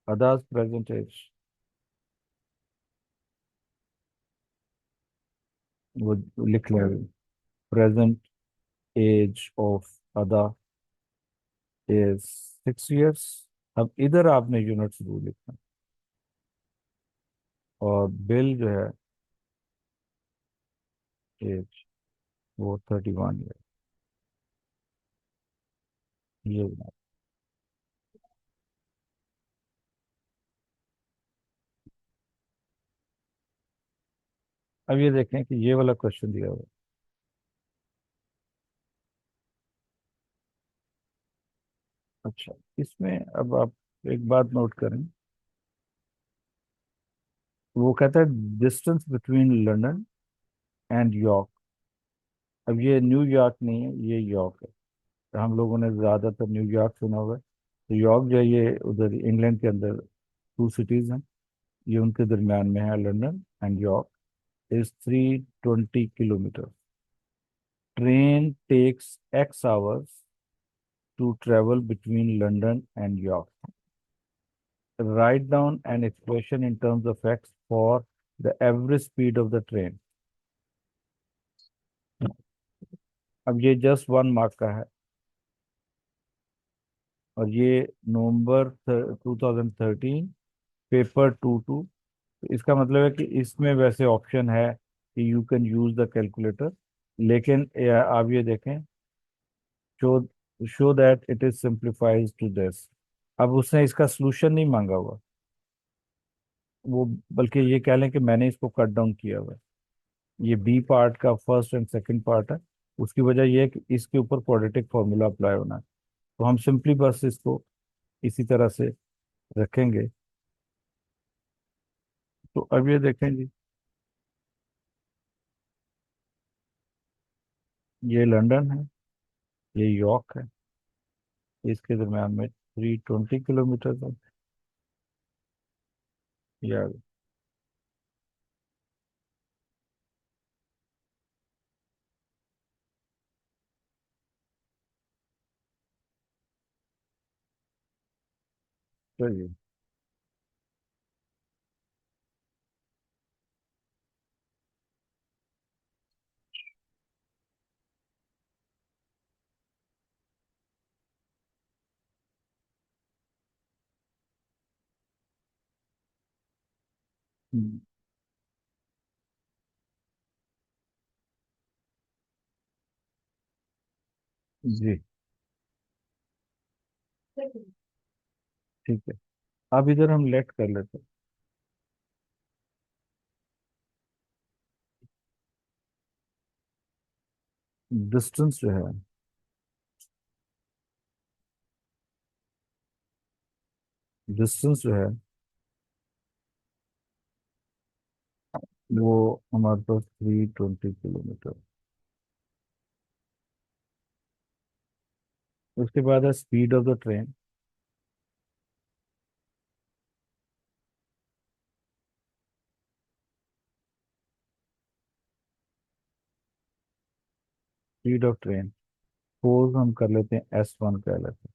Ada's present age, वो लिख ले। Present age of Ada is 6 years। अब इधर आपने यूनिट्स रूल लिखना, और बिल जो है एज, वो 31 year। ये बना। अब ये देखें कि ये वाला क्वेश्चन दिया हुआ है। अच्छा, इसमें अब आप एक बात नोट करें। वो कहता है distance between London and York. अब ये न्यूयॉर्क नहीं है, ये यॉर्क है। तो हम लोगों ने ज़्यादातर न्यूयॉर्क सुना हुआ है, तो यॉर्क जो है ये उधर इंग्लैंड के अंदर 2 cities हैं। ये उनके दरमियान में है, London and York. Is 320 kilometers। Train takes X hours to travel between London and York. Write down an expression in terms of X for the average speed of the train। अब ये just 1 mark का है, और ये नवंबर 2013, paper 2 2। इसका मतलब है कि इसमें वैसे ऑप्शन है कि you can use the calculator, लेकिन आप ये देखें, show that it is simplifies to this. अब उसने इसका सोल्यूशन नहीं मांगा हुआ वो, बल्कि ये कह लें कि मैंने इसको कट डाउन किया हुआ है। ये बी पार्ट का फर्स्ट एंड सेकंड पार्ट है। उसकी वजह यह है कि इसके ऊपर क्वाड्रेटिक फॉर्मूला अप्लाई होना है। तो हम सिंपली बस इसको इसी तरह से रखेंगे। तो अब ये देखें जी, ये लंदन है, ये यॉर्क है, इसके दरम्यान में 320 किलोमीटर है। या चलिए। हम्म, जी, ठीक है। अब इधर हम लेट कर लेते हैं। डिस्टेंस जो है, डिस्टेंस जो है वो हमारे पास 320 किलोमीटर। उसके बाद है speed of the train. Speed of train, suppose हम कर लेते हैं S1 कह लेते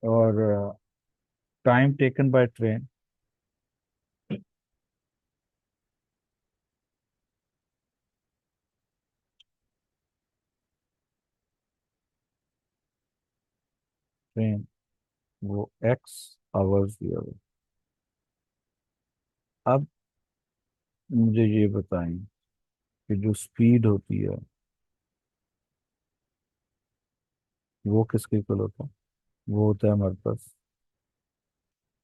हैं। और time taken by train, train वो X hours दिया हुआ है। अब मुझे ये बताएं कि जो स्पीड होती है वो किसके इक्वल होता है। वो होता है हमारे पास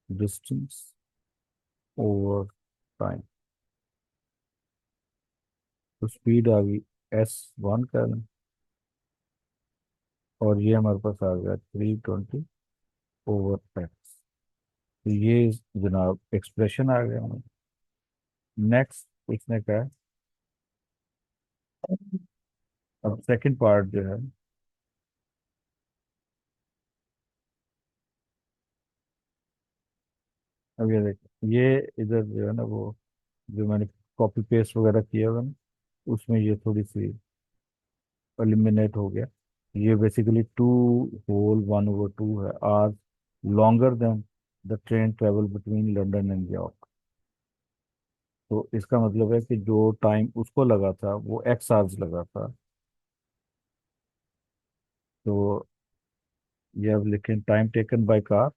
डिस्टेंस ओवर टाइम। तो स्पीड आ गई S1 का, और ये हमारे पास आ गया 320/X। तो ये जनाब एक्सप्रेशन आ गया हमारा। नेक्स्ट इसने कहा है, अब सेकंड पार्ट जो है, अब ये देखो, ये इधर जो है ना वो, जो मैंने कॉपी पेस्ट वगैरह किया हुआ ना, उसमें ये थोड़ी सी एलिमिनेट हो गया। ये बेसिकली 2 होल 1/2 है, are longer than the train travel between London and York. तो इसका मतलब है कि जो टाइम उसको लगा था वो एक्स आवर्स लगा था। तो ये अब लिखें टाइम टेकन बाय कार,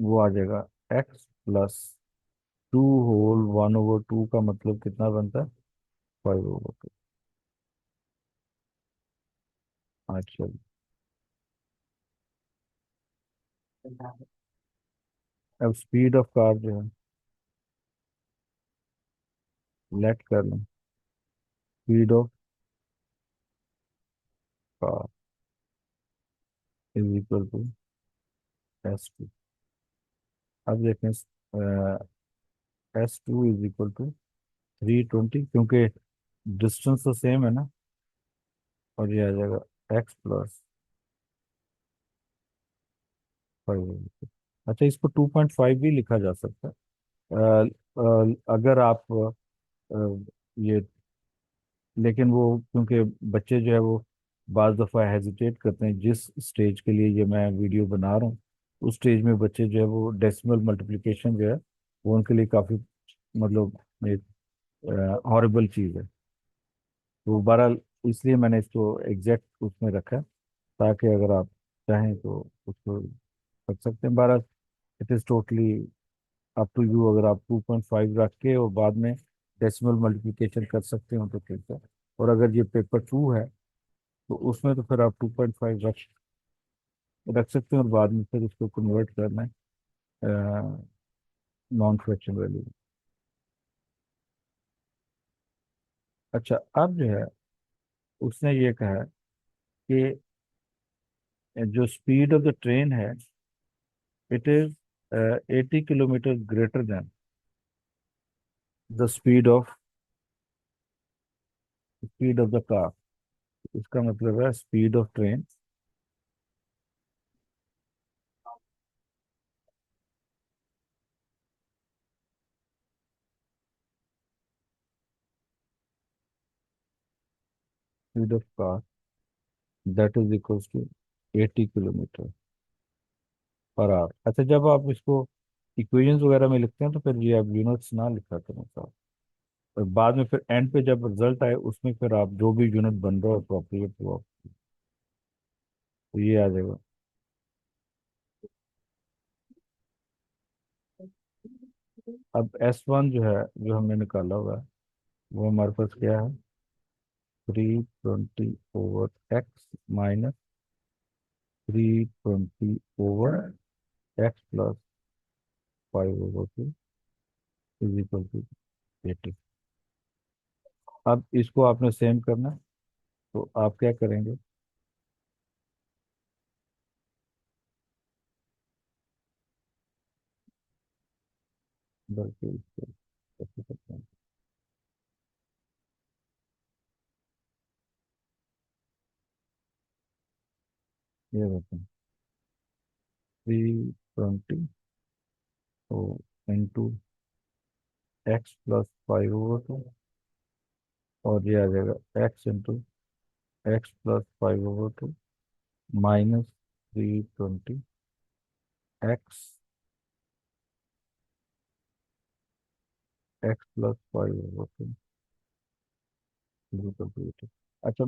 वो आ जाएगा x+2 होल 1/2 का मतलब कितना बनता है? 5/2। अच्छा, अब स्पीड ऑफ कार जो है, लेट कर लें speed of car is equal to s2। अब देखें s2 इज इक्वल टू 320, क्योंकि डिस्टेंस तो सेम है ना। और ये आ जाएगा x+5। अच्छा, इसको 2.5 भी लिखा जा सकता है। अगर आप ये, लेकिन वो क्योंकि बच्चे जो है वो बाज दफ़ा हेजिटेट करते हैं, जिस स्टेज के लिए ये मैं वीडियो बना रहा हूँ उस स्टेज में बच्चे जो है वो डेसिमल मल्टीप्लिकेशन जो है वो उनके लिए काफ़ी मतलब एक हॉरिबल चीज़ है। तो बहरहाल इसलिए मैंने इसको एग्जैक्ट उसमें रखा है, ताकि अगर आप चाहें तो उसको कर सकते हैं। बहरहाल it is totally up to you, अगर आप 2.5 रख के और बाद में डेसिमल मल्टीप्लिकेशन कर सकते हो तो ठीक है। और अगर ये पेपर 2 है तो उसमें तो फिर आप 2.5 रख रख सकते हैं और बाद में फिर उसको कन्वर्ट करना है नॉन फ्रैक्शन वैल्यू। अच्छा, अब जो है उसने ये कहा है कि जो स्पीड ऑफ द ट्रेन है it is 80 kilometre greater than the speed of the car. इसका मतलब है speed of train, speed of car that is equals to 80 kilometre per hour. अच्छा, जब आप इसको इक्वेशंस वगैरह में लिखते हैं तो फिर ये आप यूनिट्स ना लिखा करें साहब। और बाद में फिर एंड पे जब रिजल्ट आए उसमें फिर आप जो भी यूनिट बन रहा हो अप्रोप्रिएट वो तो ये आ जाएगा। अब S1 जो है जो हमने निकाला हुआ है वो हमारे पास क्या है? 320/x -320/x+5/2 is equal to 80। अब इसको आपने सेम करना है, तो आप क्या करेंगे? बल्कि इसको कैसे करते हैं, ये रहते हैं 320 इंटू x+5/2 और ये आ जाएगा x x+5/2 -320 x -5/2। अच्छा,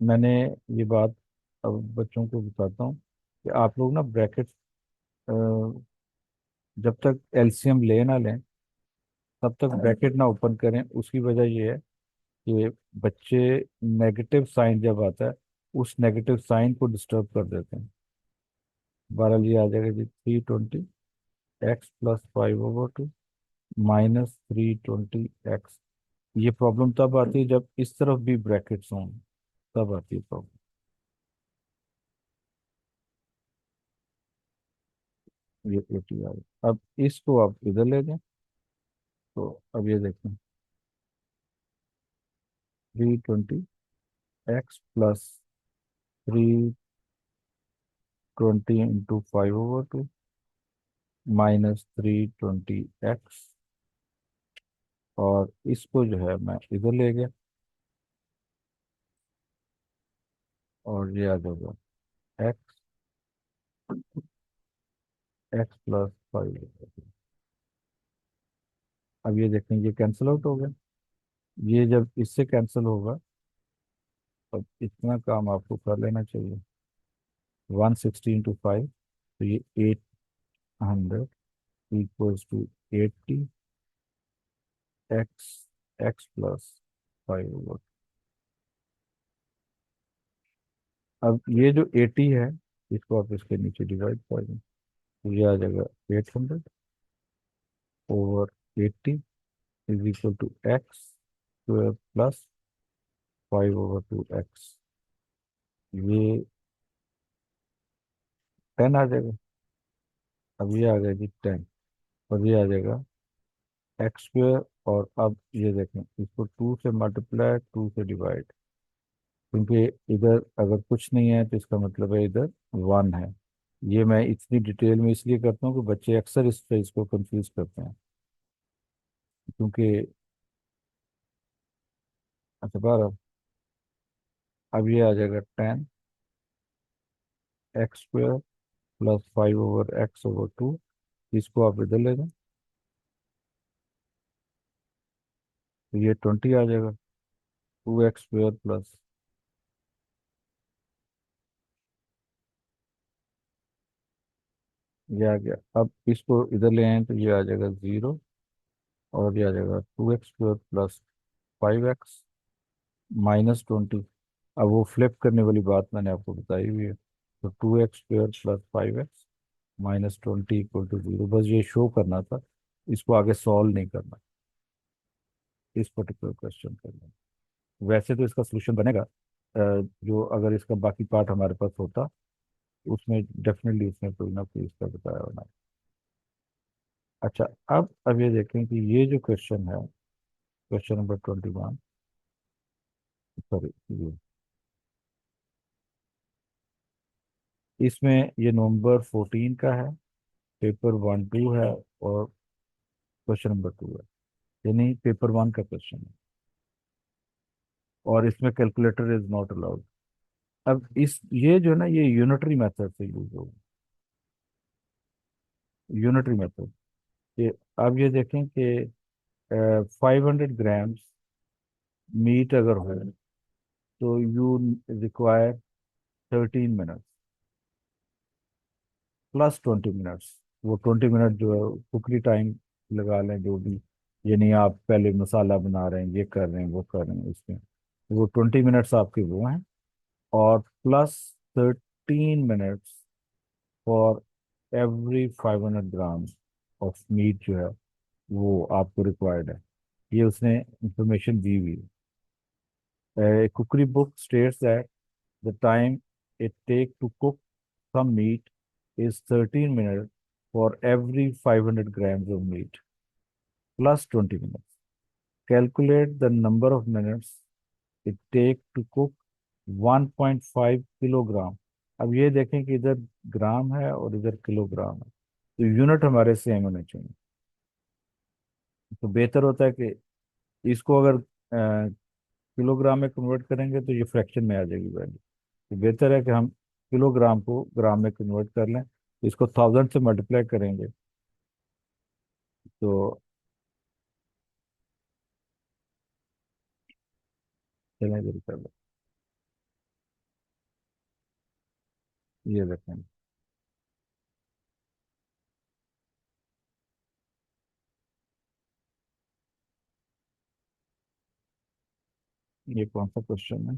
मैंने ये बात अब बच्चों को बताता हूँ कि आप लोग ना ब्रैकेट जब तक एलसीएम ले ना लें तब तक ब्रैकेट ना ओपन करें। उसकी वजह ये है कि बच्चे नेगेटिव साइन जब आता है उस नेगेटिव साइन को डिस्टर्ब कर देते हैं। बहरहाल ये आ जाएगा जी 320 x+5/2 -320 x। ये प्रॉब्लम तब आती है जब इस तरफ भी ब्रैकेट्स हों, तब आती है प्रॉब्लम। ये 80 आ गया। अब इसको आप इधर ले जाएं, तो अब ये देखें 320 x +320 इंटू 5/2 -320x, और इसको जो है मैं इधर ले गया, और ये आ जाएगा एक्स, x+5। अब ये देखें, ये कैंसिल आउट हो गया। ये जब इससे कैंसिल होगा, अब इतना काम आपको कर लेना चाहिए। 116 × 5, तो ये 800 = 80 एक्स, x+5 होगा। अब ये जो 80 है, इसको आप इसके नीचे डिवाइड कर दें, तो ये आ जाएगा 800/80 = x² + 5/2x। ये 10 आ जाएगा। अब ये आ गया जी 10, और ये आ जाएगा x²। और अब ये देखें, इसको 2 से मल्टीप्लाई, 2 से डिवाइड, क्योंकि इधर अगर कुछ नहीं है तो इसका मतलब है इधर 1 है। ये मैं इतनी डिटेल में इसलिए करता हूँ कि बच्चे अक्सर इस चीज़ को कंफ्यूज करते हैं, क्योंकि अच्छा बारह। अब ये आ जाएगा 10x² + 5/x/2। इसको आप इधर ले जाएं, तो ये 20 आ जाएगा। 2x² प्लस, ये आ गया। अब इसको इधर ले आए तो ये आ जाएगा 0, और ये आ जाएगा 2x² + 5x - 20। अब वो फ्लिप करने वाली बात मैंने आपको बताई हुई है। तो 2x² + 5x - 20 = 0। बस ये शो करना था, इसको आगे सॉल्व नहीं करना, इस पर्टिकुलर क्वेश्चन करना। वैसे तो इसका सोल्यूशन बनेगा, जो अगर इसका बाकी पार्ट हमारे पास होता, उसमें डेफिनेटली उसमें कोई ना कोई इसका बताया होना। अच्छा, अब ये देखें कि ये जो क्वेश्चन है, क्वेश्चन नंबर 21, सॉरी, इसमें ये नवंबर 14 का है, पेपर 1 2 है, और क्वेश्चन नंबर 2 है, यानी पेपर 1 का क्वेश्चन है, और इसमें कैलकुलेटर इज नॉट अलाउड। अब इस ये जो है ना, ये यूनिटरी मेथड से यूज होगा, यूनिटरी मेथड। ये अब ये देखें कि 500 ग्राम्स मीट अगर हो, तो यू रिक्वायर 13 मिनट्स +20 मिनट्स। वो 20 मिनट जो है कुकरी टाइम लगा लें, जो भी, ये नहीं आप पहले मसाला बना रहे हैं, ये कर रहे हैं, वो कर रहे हैं, इसमें वो 20 मिनट्स आपके वो हैं, और +13 minutes for every 500 gram of meat जो है, वो आपको रिक्वायर्ड है। ये उसने इंफॉर्मेशन दी हुई है। Cookery book states that the time it take to cook some meat is 13 minutes for every 500 grams of meat +20 minutes. Calculate the number of minutes it take to cook 1.5 kilogram. अब ये देखें कि इधर ग्राम है और इधर किलोग्राम है, तो यूनिट हमारे सेम होने चाहिए। तो बेहतर होता है कि इसको अगर किलोग्राम में कन्वर्ट करेंगे तो ये फ्रैक्शन में आ जाएगी वैल्यू। तो बेहतर है कि हम किलोग्राम को ग्राम में कन्वर्ट कर लें, इसको 1000 से मल्टीप्लाई करेंगे, तो चलें जरूर कर लें। ये देखें, ये कौन सा क्वेश्चन है?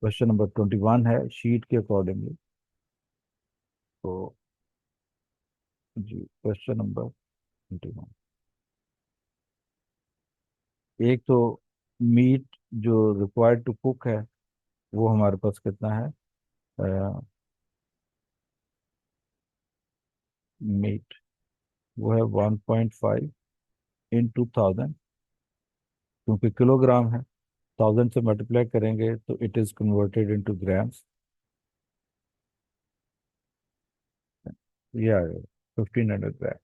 क्वेश्चन नंबर 21 है, शीट के अकॉर्डिंगली। तो जी, क्वेश्चन नंबर 21, एक तो मीट जो रिक्वायर्ड टू कुक है, वो हमारे पास कितना है? मीट वो है 1.5 × 1000, क्योंकि किलोग्राम है, 1000 से मल्टीप्लाई करेंगे तो it is converted into grams. ये आएगा। 1500 ग्राम।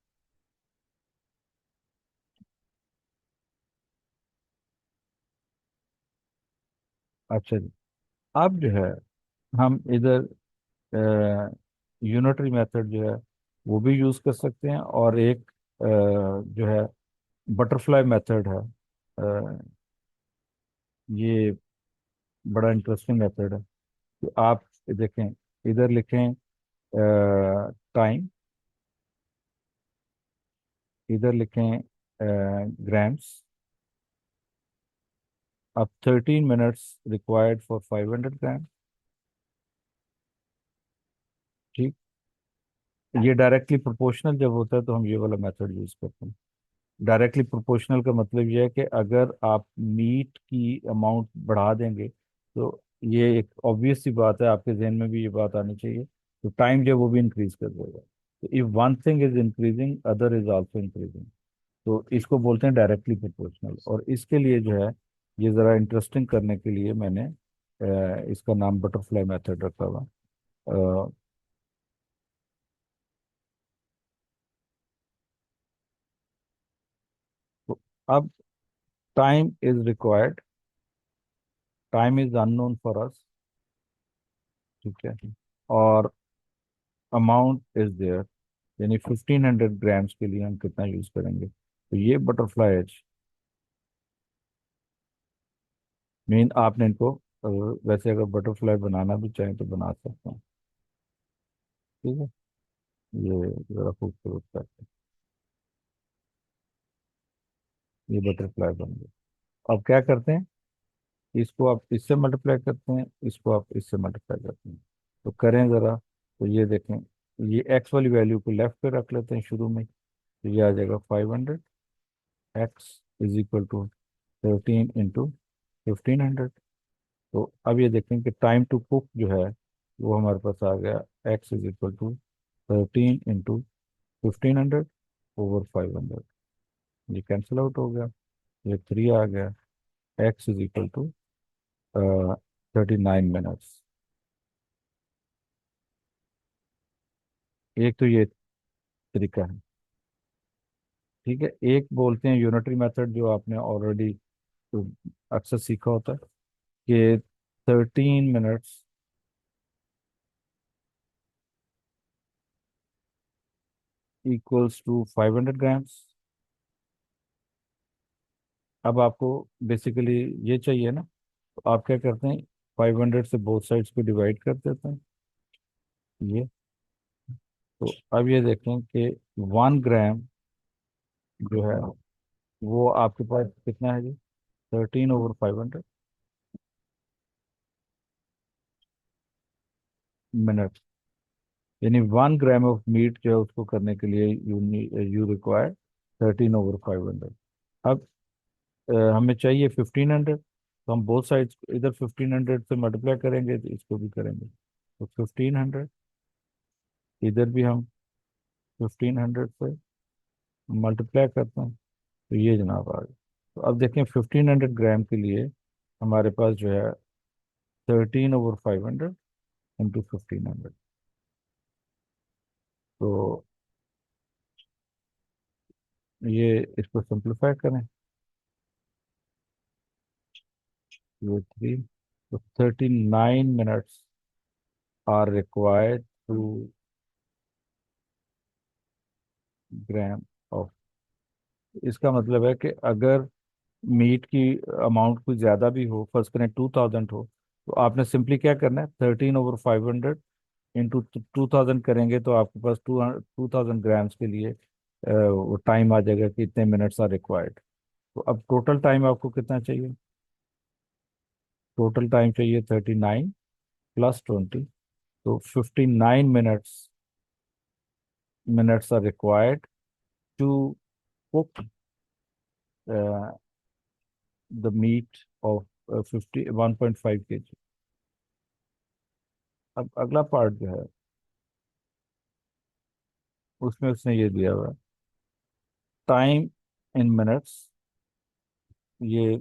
अच्छा जी। अब जो है हम इधर यूनिटरी मेथड जो है वो भी यूज कर सकते हैं, और एक जो है बटरफ्लाई मेथड है। ये बड़ा इंटरेस्टिंग मेथड है। तो आप देखें, इधर लिखें टाइम, इधर लिखें ग्राम्स। अब 13 मिनट्स रिक्वायर्ड फॉर 500 ग्राम। ठीक। ये डायरेक्टली प्रोपोर्शनल जब होता है तो हम ये वाला मेथड यूज करते हैं। डायरेक्टली प्रोपोर्शनल का मतलब ये है कि अगर आप मीट की अमाउंट बढ़ा देंगे तो ये एक ऑब्वियस सी बात है, आपके जहन में भी ये बात आनी चाहिए, तो टाइम जो है वो भी इंक्रीज कर देगा। तो if one thing is increasing other is also increasing. तो इसको बोलते हैं डायरेक्टली प्रोपोर्शनल। और इसके लिए जो है ये ज़रा इंटरेस्टिंग करने के लिए मैंने इसका नाम बटरफ्लाई मेथड रखा हुआ। अ, तो अब time is required, time is unknown for us. ठीक है। और अमाउंट इज देयर, यानी 1500 ग्राम्स के लिए हम कितना यूज करेंगे, तो ये बटरफ्लाई एज मीन आपने इनको वैसे अगर बटरफ्लाई बनाना भी चाहें तो बना सकते हैं। ठीक है। ये जरा खूबसूरत करके ये बटरफ्लाई बन गया। अब क्या करते हैं, इसको आप इससे मल्टीप्लाई करते हैं, इसको आप इससे मल्टीप्लाई करते हैं। तो करें ज़रा, तो ये देखें, ये एक्स वाली वैल्यू को लेफ्ट पे रख लेते हैं शुरू में, तो ये आ जाएगा 500। X is equal to 13 into 1500। तो अब ये देखें कि टाइम टू कुक जो है वो हमारे पास आ गया, x is equal to 13 into 1500 over 500। ये कैंसिल आउट हो गया, ये 3 आ गया। X is equal to 39 minutes. एक तो ये तरीका है। ठीक है। एक बोलते हैं यूनिटरी मेथड, जो आपने ऑलरेडी अक्सर सीखा होता है, कि 13 मिनट्स इक्वल्स टू 500 ग्राम्स। अब आपको बेसिकली ये चाहिए ना, तो आप क्या करते हैं, 500 से बोथ साइड्स को डिवाइड कर देते हैं। ये, तो अब ये देखें कि 1 ग्राम जो है वो आपके पास कितना है जी, 13/500 मिनट। यानी 1 ग्राम ऑफ मीट जो है उसको करने के लिए यू रिक्वायर 13/500। अब हमें चाहिए 1500, तो हम बोथ साइड्स इधर 1500 से मल्टीप्लाई करेंगे तो इसको भी करेंगे, तो 1500, इधर भी हम 1500 से मल्टीप्लाई करते हैं, तो ये जनाब आ गया। तो अब देखें 1500 ग्राम के लिए हमारे पास जो है 13/500 इंटू 1500। तो ये इसको सिंप्लीफाई करें, ये 3, तो 39 minutes are required to gram of. इसका मतलब है कि अगर मीट की अमाउंट कुछ ज़्यादा भी हो, फर्ज करें 2000 हो, तो आपने सिंपली क्या करना है, 13/500 इंटू 2000 करेंगे तो आपके पास 2000 ग्राम्स के लिए वो टाइम आ जाएगा कि इतने मिनट्स आर रिक्वायर्ड। तो अब टोटल टाइम आपको कितना चाहिए, टोटल टाइम चाहिए 39 + 20, तो 59 minutes are required to cook the meat of 1.5 kg। अब अगला पार्ट जो है उसमें उसने ये दिया हुआ है, टाइम इन मिनट्स। ये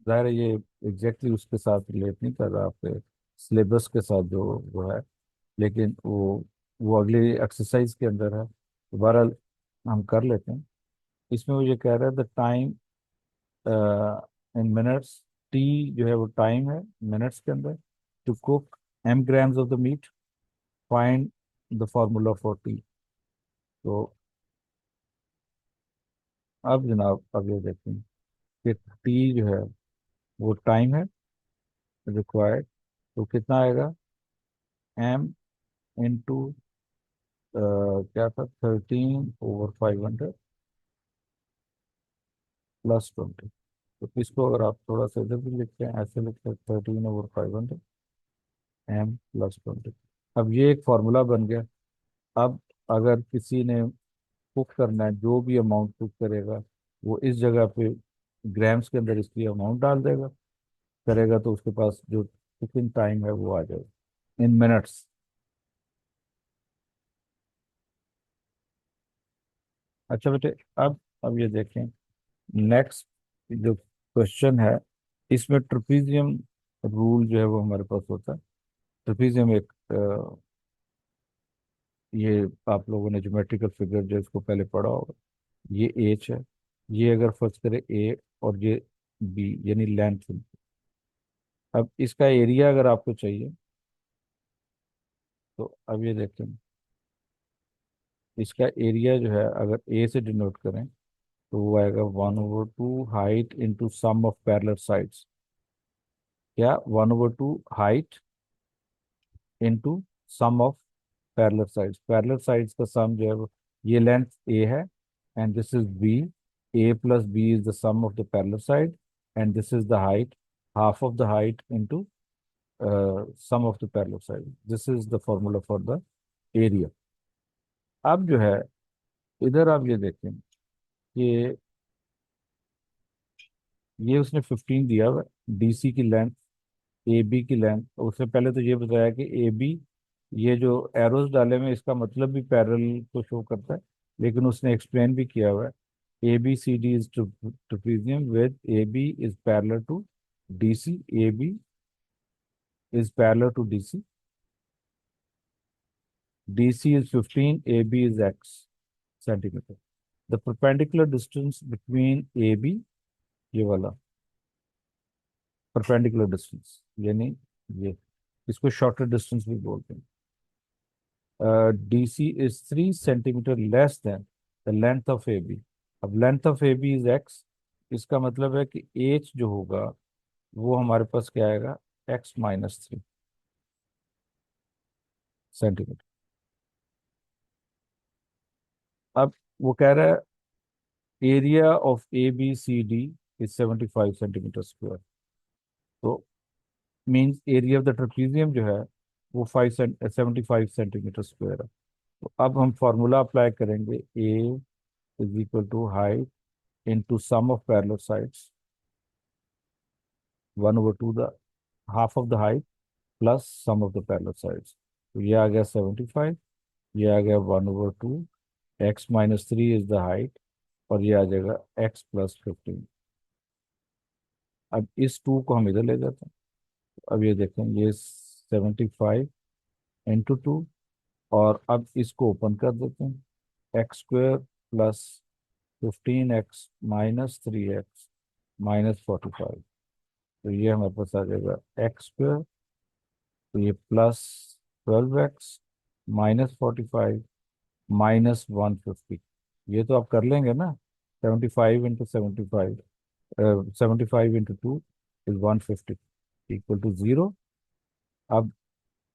जाहिर है ये एग्जैक्टली उसके साथ रिलेट नहीं कर रहा आपके सिलेबस के साथ जो वो है, लेकिन वो अगले एक्सरसाइज के अंदर है। दोबारा हम कर लेते हैं। इसमें मुझे कह रहा है the time in minutes, t जो है वो टाइम है मिनट्स के अंदर, to cook m grams of the meat, find the formula for t. तो अब जनाब अब ये देखते हैं कि टी जो है वो टाइम है रिक्वायर्ड, तो कितना आएगा, m इंटू क्या था 13/500 +20। तो इसको अगर आप थोड़ा सा इधर भी लिखते हैं, ऐसे लिखते हैं 13/500 m +20। अब ये एक फार्मूला बन गया। अब अगर किसी ने कुक करना है, जो भी अमाउंट कुक करेगा वो इस जगह पे ग्राम्स के अंदर इसकी अमाउंट डाल देगा, करेगा, तो उसके पास जो कुकिंग टाइम है वो आ जाएगा इन मिनट्स। अच्छा बेटे, अब ये देखें नेक्स्ट जो क्वेश्चन है, इसमें ट्रपीजियम रूल जो है वो हमारे पास होता है। ट्रपीजियम एक ये आप लोगों ने ज्योमेट्रिकल फिगर जो इसको पहले पढ़ा होगा, ये एच है, ये अगर फर्ज करें ए, और ये बी यानी लेंथ। अब इसका एरिया अगर आपको चाहिए, तो अब ये देखें, इसका एरिया जो है अगर ए से डिनोट करें तो वो आएगा 1/2 height into sum of parallel sides. क्या 1/2 height into sum of parallel sides, parallel sides का सम जो है ये लेंथ ए है, and this is b, a plus b is the sum of the parallel side, and this is the height, half of the height into sum of the parallel side, this is the formula for the area. अब जो है इधर आप ये देखें कि ये उसने 15 दिया हुआ डीसी की लेंथ, ए बी की लेंथ। उससे पहले तो ये बताया कि ए बी, ये जो एरोज डाले में इसका मतलब भी पैरेलल को शो करता है, लेकिन उसने एक्सप्लेन भी किया हुआ है a B C D is trapezium with a B is parallel to d c, a B is parallel to d c, d c is 15, a B is x centimetre. The perpendicular distance between a b, ये वाला perpendicular distance यानी ये, इसको shorter distance भी बोलते हैं, DC is 3 centimeter less than the length of A B. अब length of A B is x, इसका मतलब है कि h जो होगा वो हमारे पास क्या आएगा, x-3 सेंटीमीटर। अब वो कह रहा है area of A B C D is 75 centimeter square. तो means area of the trapezium जो है वो 75 सेंटीमीटर स्क्वायर है। तो अब हम फार्मूला अप्लाई करेंगे, A is equal to height into sum of parallel sides, 1/2 the half of the height plus sum of the parallel sides. तो ये आ गया 75, ये आ गया 1/2, x-3 इज द हाइट, और ये आ जाएगा x +15। अब इस टू को हम इधर ले जाते हैं। अब ये देखें, ये 75 × 2, और अब इसको ओपन कर देते हैं, x² + 15x - 3x - 45। तो ये हमारे पास आ जाएगा x², तो ये +12x - 45 -150। ये तो आप कर लेंगे ना, 75 × 75, 75 × 2 इज 150 इक्वल टू 0। अब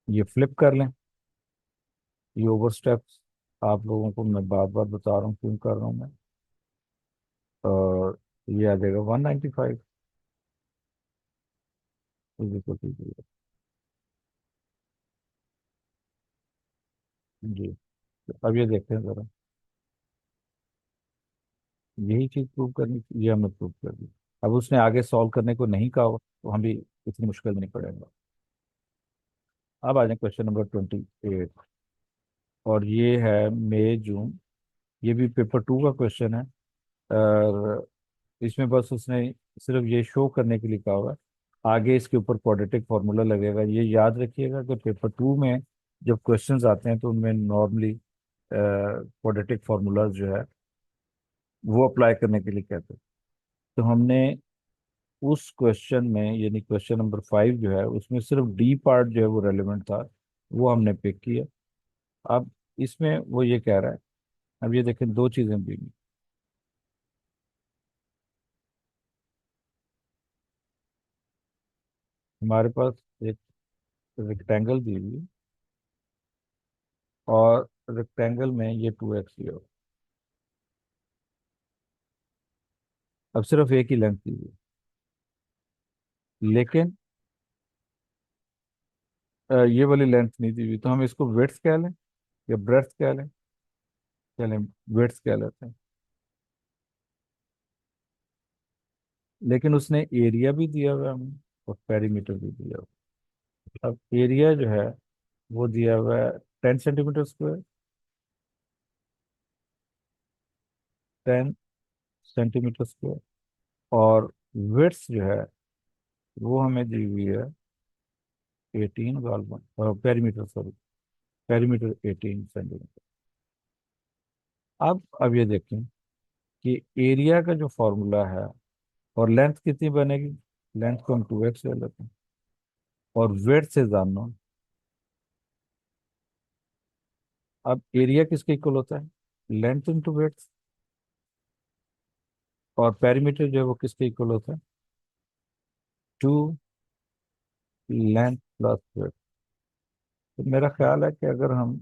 ये फ्लिप कर लें, ये ओवर स्टेप्स आप लोगों को मैं बार बार बता रहा हूँ क्यों कर रहा हूँ मैं, और ये आ जाएगा 195 इज इक्वल टू 0। जी, तो अब ये देखते हैं जरा, यही चीज प्रूव करनी थी, ये हमने प्रूव कर दी। अब उसने आगे सॉल्व करने को नहीं कहा हो, तो हम भी इतनी मुश्किल में नहीं पड़ेगा। अब आ जाए क्वेश्चन नंबर 28, और ये है मई जून, ये भी पेपर 2 का क्वेश्चन है। और इसमें बस उसने सिर्फ ये शो करने के लिए कहा हुआ है, आगे इसके ऊपर क्वाड्रेटिक फार्मूला लगेगा। ये याद रखिएगा कि पेपर 2 में जब क्वेश्चंस आते हैं तो उनमें नॉर्मली क्वाड्रेटिक फार्मूलाज जो है वो अप्लाई करने के लिए कहते हैं। तो हमने उस क्वेश्चन में, यानी क्वेश्चन नंबर 5 जो है, उसमें सिर्फ डी पार्ट जो है वो रेलेवेंट था, वो हमने पिक किया। अब इसमें वो ये कह रहा है, अब ये देखें दो चीजें दी हुई। हमारे पास एक रेक्टेंगल दी हुई है, और रेक्टेंगल में ये 2x लिया। अब सिर्फ एक ही लेंथ दी हुई है, लेकिन ये वाली लेंथ नहीं दी हुई, तो हम इसको विड्थ कह लें या ब्रेड्थ कह लें? चलें, विड्थ कह लेते हैं। लेकिन उसने एरिया भी दिया हुआ है हमें, और पेरीमीटर भी दिया हुआ है। अब एरिया जो है वो दिया हुआ है 10 सेंटीमीटर स्क्वायर, 10 सेंटीमीटर स्क्वायर। और विड्थ जो है वो हमें दी हुई है 18 पेरीमीटर, सॉरी, पेरीमीटर 18 सेंटीमीटर। अब ये देखें कि एरिया का जो फॉर्मूला है, और लेंथ कितनी बनेगी, लेंथ को हम 2x ले लेते हैं, और विड्थ से जानना। अब एरिया किसके इक्वल होता है, लेंथ इंटू विड्थ। और पेरीमीटर जो है वो किसके इक्वल होता है, 2 लेंथ प्लस विड्थ। तो मेरा ख्याल है कि अगर हम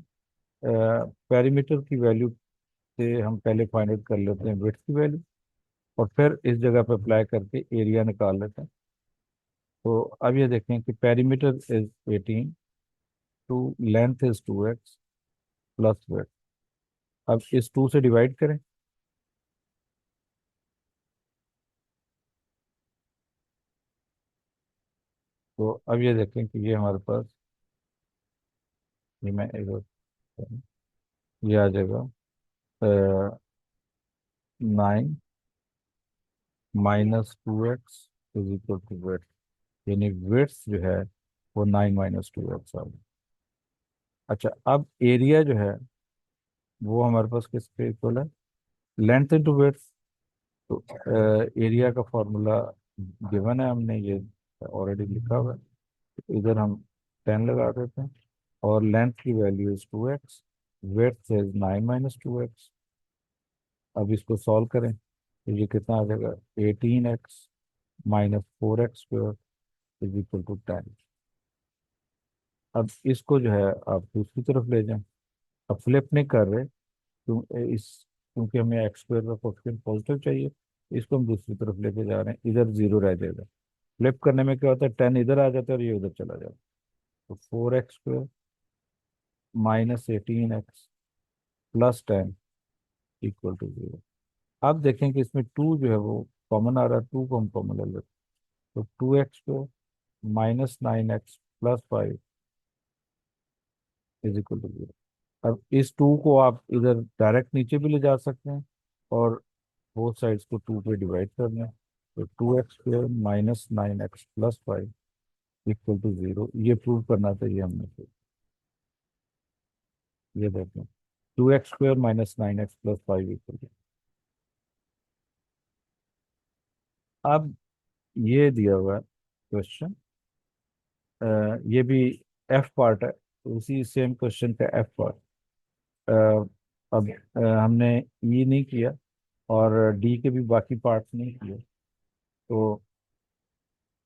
पेरीमीटर की वैल्यू से हम पहले फाइंड आउट कर लेते हैं विड्थ की वैल्यू, और फिर इस जगह पे अप्लाई करके एरिया निकाल लेते हैं। तो अब ये देखें कि perimeter is 18, two length is 2x plus width. अब इस 2 से डिवाइड करें, तो अब ये देखें कि ये हमारे पास, ये मैं एक बार करूं, ये आ जाएगा 9 - 2x is equal to width. यानी विड्थ जो है वो 9 - 2x आ गया। अच्छा, अब एरिया जो है वो हमारे पास किसके इक्वल है, लेंथ इंटू विड्थ। तो एरिया का फॉर्मूला गिवन है, हमने ये ऑलरेडी लिखा हुआ है। तो इधर हम 10 लगा देते हैं, और लेंथ की value is 2x, width is 9 - 2x। अब इसको सॉल्व करें तो ये कितना आ जाएगा, 18x - 4x² is equal to 10। अब इसको जो है आप दूसरी तरफ ले जाएं। अब फ्लिप नहीं कर रहे, क्योंकि हमें x² का कोएफिशिएंट पॉजिटिव चाहिए। इसको हम दूसरी तरफ लेके जा रहे हैं, इधर जीरो रह जाएगा। फ्लिप करने में क्या होता है, 10 इधर आ जाता है और ये उधर चला जाता है। तो 4x² -18x plus 10 equal to 0। आप देखें कि इसमें 2 जो है वो कॉमन आ रहा है, 2 को हम कॉमन ले लेते हैं। तो 2x² -9x plus 5 is equal to 0। अब इस 2 को आप इधर डायरेक्ट नीचे भी ले जा सकते हैं, और बोथ साइड्स को 2 पे डिवाइड करना है। तो 2x² -9x plus 5 equal to 0, ये प्रूव करना चाहिए हमने फिर। ये देखें, 2x² -9x plus 5 equal to, अब ये दिया हुआ है क्वेश्चन, ये भी एफ पार्ट है, तो उसी सेम क्वेश्चन का एफ पार्ट। अब हमने ई नहीं किया, और डी के भी बाकी पार्ट्स नहीं किए। तो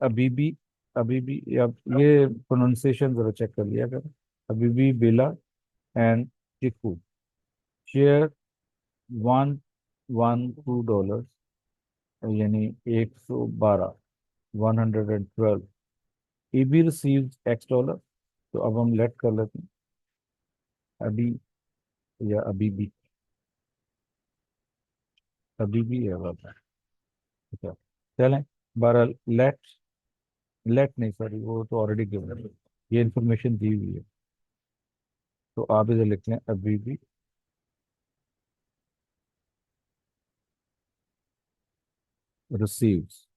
अभी भी अभी भी अब ये प्रोनाउंसिएशन जरा चेक कर लिया कर। अभी भी बेला एंड चिकू शेयर 112 डॉलर, यानी 112, 112। EB receives x dollar. तो अब हम लेट कर लेते हैं, अभी, या अभी भी, अभी भी है वाला। ठीक है, चलें। बहरहाल लेट, लेट नहीं, सॉरी, वो तो ऑलरेडी गिवन है, ये इंफॉर्मेशन दी हुई है। तो आप इधर लिखते हैं अभी भी रिसीव्स।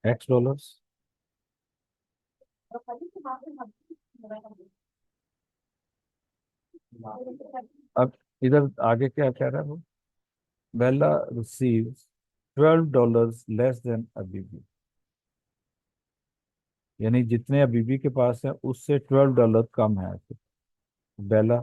X dollars. अब इधर आगे क्या कह रहा है वो? बेला रिसीव्स $12 लेस देन अबीबी, यानी जितने अबीबी के पास है उससे $12 कम है। बेला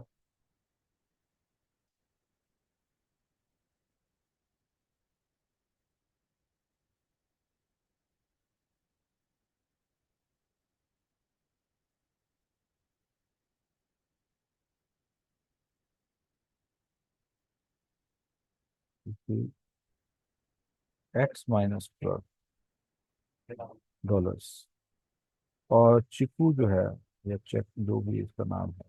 $X-12 और चिकू जो है, या चेक जो भी इसका नाम है,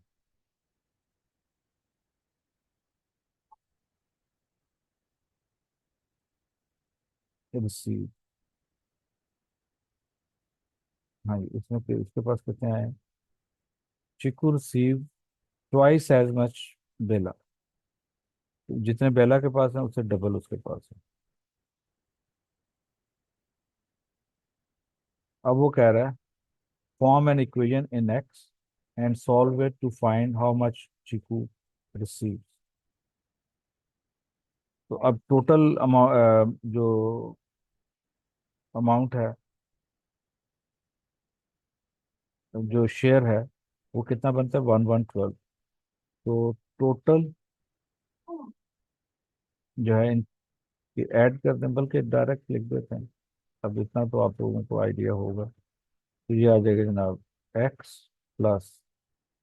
रिसीव। हाँ, इसमें इसके पास कितने आए? Chiku receive twice as much Bella, जितने बेला के पास है उससे डबल उसके पास है। अब वो कह रहा है form an equation in x and solve it to find how much Chiku receive. तो अब टोटल अमाउंट, जो अमाउंट है, जो शेयर है, वो कितना बनता है? 1112। तो टोटल जो है इनकी ऐड कर दें, बल्कि डायरेक्ट लिख देते हैं। अब इतना तो आप लोगों को आइडिया होगा। तो ये आ जाएगा जनाब, x plus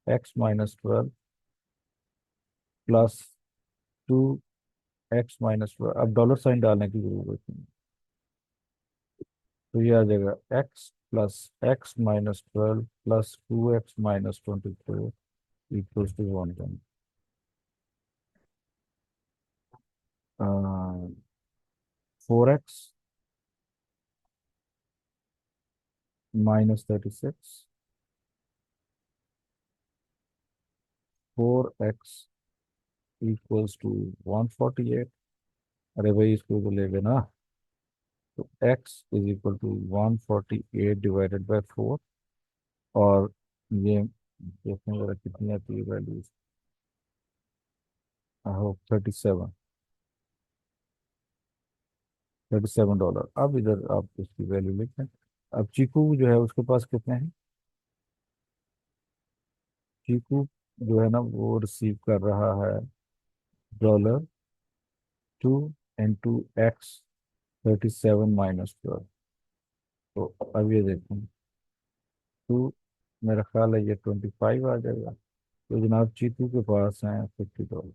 X-12 plus 2X-12। अब डॉलर साइन डालने की जरूरत नहीं। तो ये आ जाएगा x plus X-12 plus 2X-24 equals to 1। 4X -36, 4X equals to 148। अरे भाई, इसको तो ले लेना। तो x is equal to 148 divided by 4। और ये देखने जरा कितनी आती है वैल्यूज। हो 37 $37। अब इधर आप इसकी वैल्यू लिखें। अब चीकू जो है उसके पास कितने हैं? चीकू जो है ना, वो रिसीव कर रहा है $2 × X-37 - 12। तो अब ये देखें, टू, मेरा ख्याल है ये 25 आ जाएगा। तो जनाब चीकू के पास हैं $50।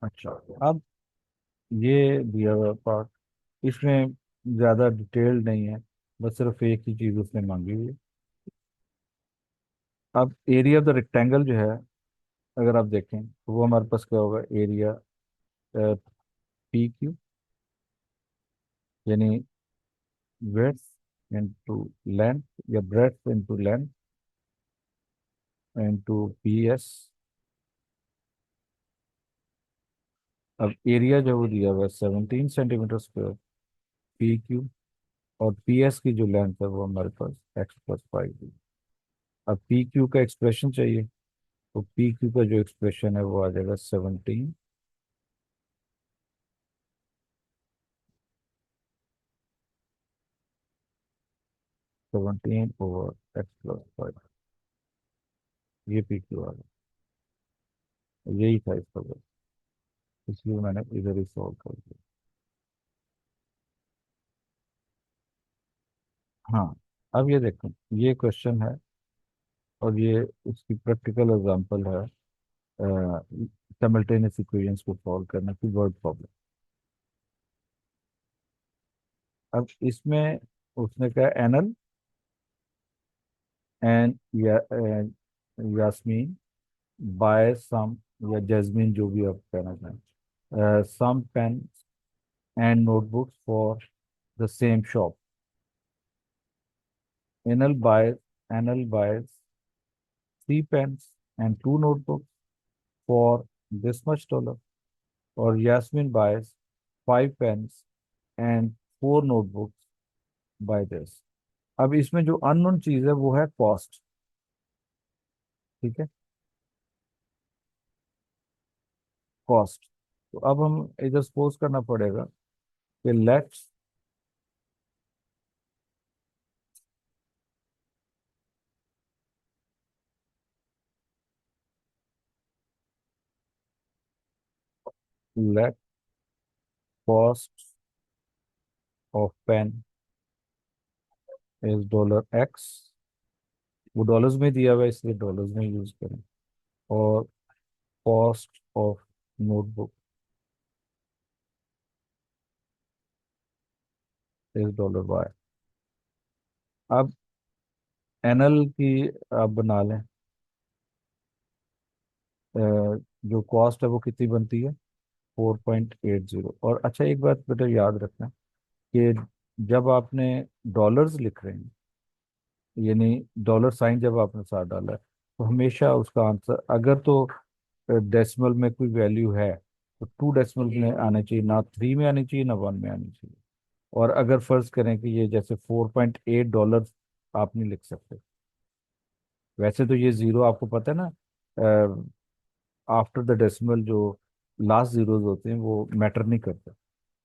अच्छा, अब ये दिया हुआ पार्ट, इसमें ज़्यादा डिटेल नहीं है, बस सिर्फ एक ही चीज़ उसने मांगी हुई है। अब एरिया ऑफ द रेक्टेंगल जो है, अगर आप देखें तो वो हमारे पास क्या होगा? एरिया PQ, यानी विड्थ इंटू लेंथ, या breadth into length into PS। अब एरिया जो वो दिया हुआ है 17 सेंटीमीटर स्क्वायर, PQ। और PS की जो लेंथ है वो हमारे पास X+5 है। अब PQ का एक्सप्रेशन चाहिए, तो PQ का जो एक्सप्रेशन है वो आ जाएगा 17/X+5। ये PQ आ गया। यही था इसका बस, इसलिए मैंने इधर ही सॉल्व कर दिया। हाँ, अब ये देखो, ये क्वेश्चन है और ये उसकी प्रैक्टिकल एग्जांपल है, सिमल्टेनियस इक्वेशंस को सॉल्व करने की वर्ड प्रॉब्लम। अब इसमें उसने कहा Anil and Yasmeen buy some, या जैस्मीन, जो भी आप कहना चाहें, some pen and notebooks for the same shop. Anal buys 3 pens and 2 notebooks for this much dollar. और Yasmeen buys 5 pens and 4 notebooks by this. अब इसमें जो अननोन चीज है वो है कॉस्ट। ठीक है, कॉस्ट। तो अब हम इधर सपोज करना पड़ेगा कि let cost of pen is $X। वो डॉलर्स में दिया हुआ है इसलिए डॉलर्स में यूज करें। और cost of notebook is $Y। अब एनएल की आप बना लें। अ, जो कॉस्ट है वो कितनी बनती है? 4.80। और अच्छा एक बात बेटा याद रखना कि जब आपने डॉलर्स लिख रहे हैं, यानी डॉलर साइन जब आपने साथ डाला है, तो हमेशा उसका आंसर अगर तो डेसिमल में कोई वैल्यू है तो 2 डेसिमल में आने चाहिए, ना 3 में आनी चाहिए, ना 1 में आनी चाहिए। और अगर फर्ज करें कि ये जैसे $4.8 आप नहीं लिख सकते। वैसे तो ये जीरो आपको पता है ना, आफ्टर द डेसिमल जो लास्ट जीरोज होते हैं वो मैटर नहीं करते।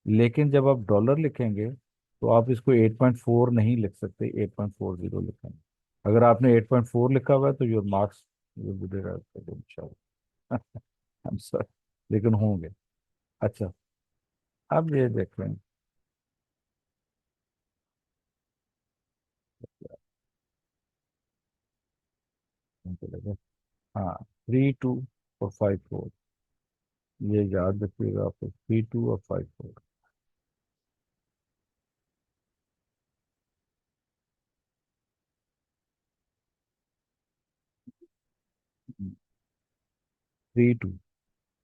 लेकिन जब आप डॉलर लिखेंगे तो आप इसको 8.4 नहीं लिख सकते, 8.40 लिखेंगे। अगर आपने 8.4 लिखा हुआ है तो योर मार्क्स इंशाल्लाह। I'm sorry, लेकिन होंगे। अच्छा, अब ये देख लें। हमको लगे, हाँ, 3 2 और 5 4। ये याद रखिएगा आपको, 3 2 और 5 4। 3 2,